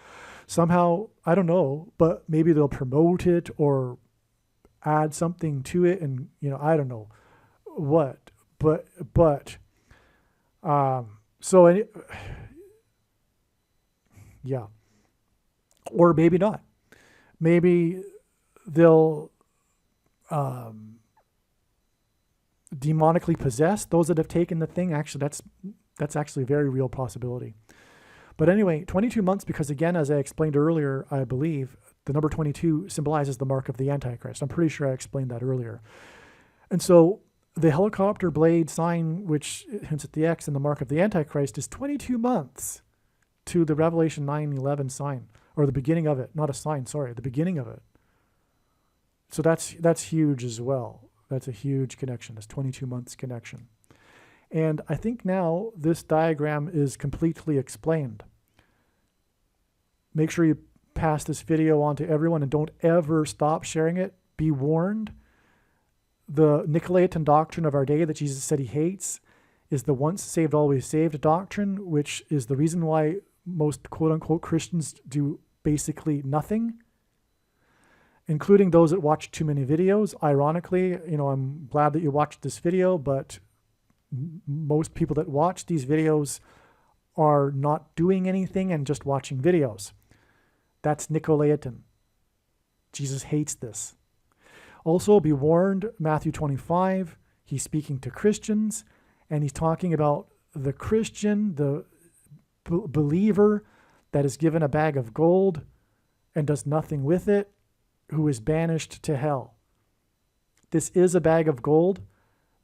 Somehow, I don't know, but maybe they'll promote it or add something to it, and I don't know what. Yeah, or maybe not. Maybe they'll demonically possess those that have taken the thing. Actually, that's actually a very real possibility. But anyway, 22 months, because again, as I explained earlier, I believe the number 22 symbolizes the mark of the Antichrist. I'm pretty sure I explained that earlier. And so the helicopter blade sign, which hints at the X and the mark of the Antichrist, is 22 months to the Revelation 9:11 sign, or the beginning of it. Not a sign, sorry, the beginning of it. So that's huge as well. That's a huge connection, this 22 months connection. And I think now this diagram is completely explained. Make sure you pass this video on to everyone and don't ever stop sharing it. Be warned. The Nicolaitan doctrine of our day that Jesus said he hates is the once saved, always saved doctrine, which is the reason why most quote-unquote Christians do basically nothing, including those that watch too many videos. Ironically, I'm glad that you watched this video, but most people that watch these videos are not doing anything and just watching videos. That's Nicolaitan. Jesus hates this. Also, be warned, Matthew 25, he's speaking to Christians, and he's talking about the Christian, the believer that is given a bag of gold and does nothing with it, who is banished to hell. This is a bag of gold.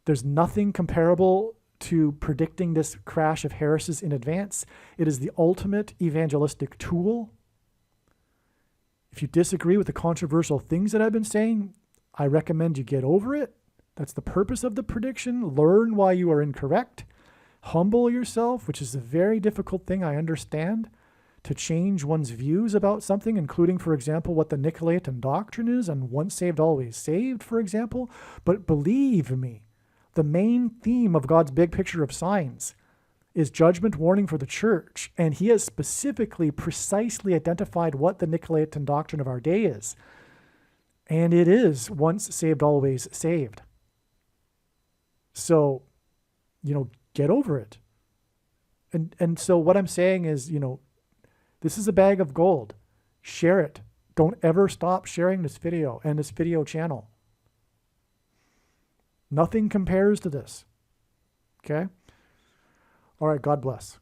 There's nothing comparable to predicting this crash of heresies in advance. It is the ultimate evangelistic tool. If you disagree with the controversial things that I've been saying, I recommend you get over it. That's the purpose of the prediction. Learn why you are incorrect. Humble yourself, which is a very difficult thing, I understand, to change one's views about something, including, for example, what the Nicolaitan doctrine is and once saved, always saved, for example. But believe me, The main theme of God's big picture of signs is judgment warning for the church, and he has specifically, precisely identified what the Nicolaitan doctrine of our day is. And it is once saved, always saved. So, get over it. And so what I'm saying is, this is a bag of gold. Share it. Don't ever stop sharing this video and this video channel. Nothing compares to this. Okay? All right, God bless.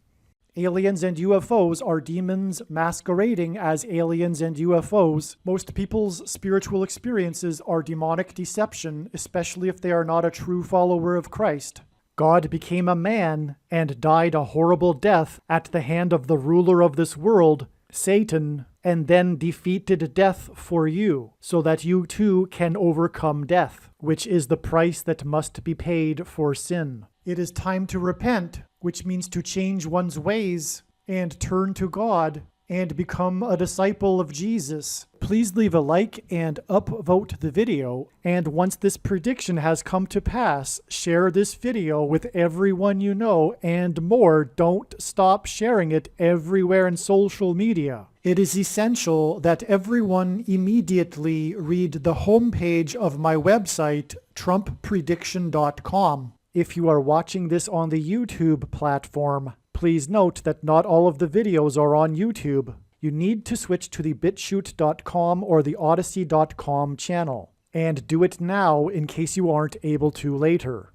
Aliens and UFOs are demons masquerading as aliens and UFOs. Most people's spiritual experiences are demonic deception, especially if they are not a true follower of Christ. God became a man and died a horrible death at the hand of the ruler of this world, Satan, and then defeated death for you, so that you too can overcome death, which is the price that must be paid for sin. It is time to repent, which means to change one's ways and turn to God and become a disciple of Jesus. Please leave a like and upvote the video. And once this prediction has come to pass, share this video with everyone you know, and more. Don't stop sharing it everywhere in social media. It is essential that everyone immediately read the homepage of my website, TrumpPrediction.com. If you are watching this on the YouTube platform, please note that not all of the videos are on YouTube. You need to switch to the BitChute.com or the Odyssey.com channel. And do it now in case you aren't able to later.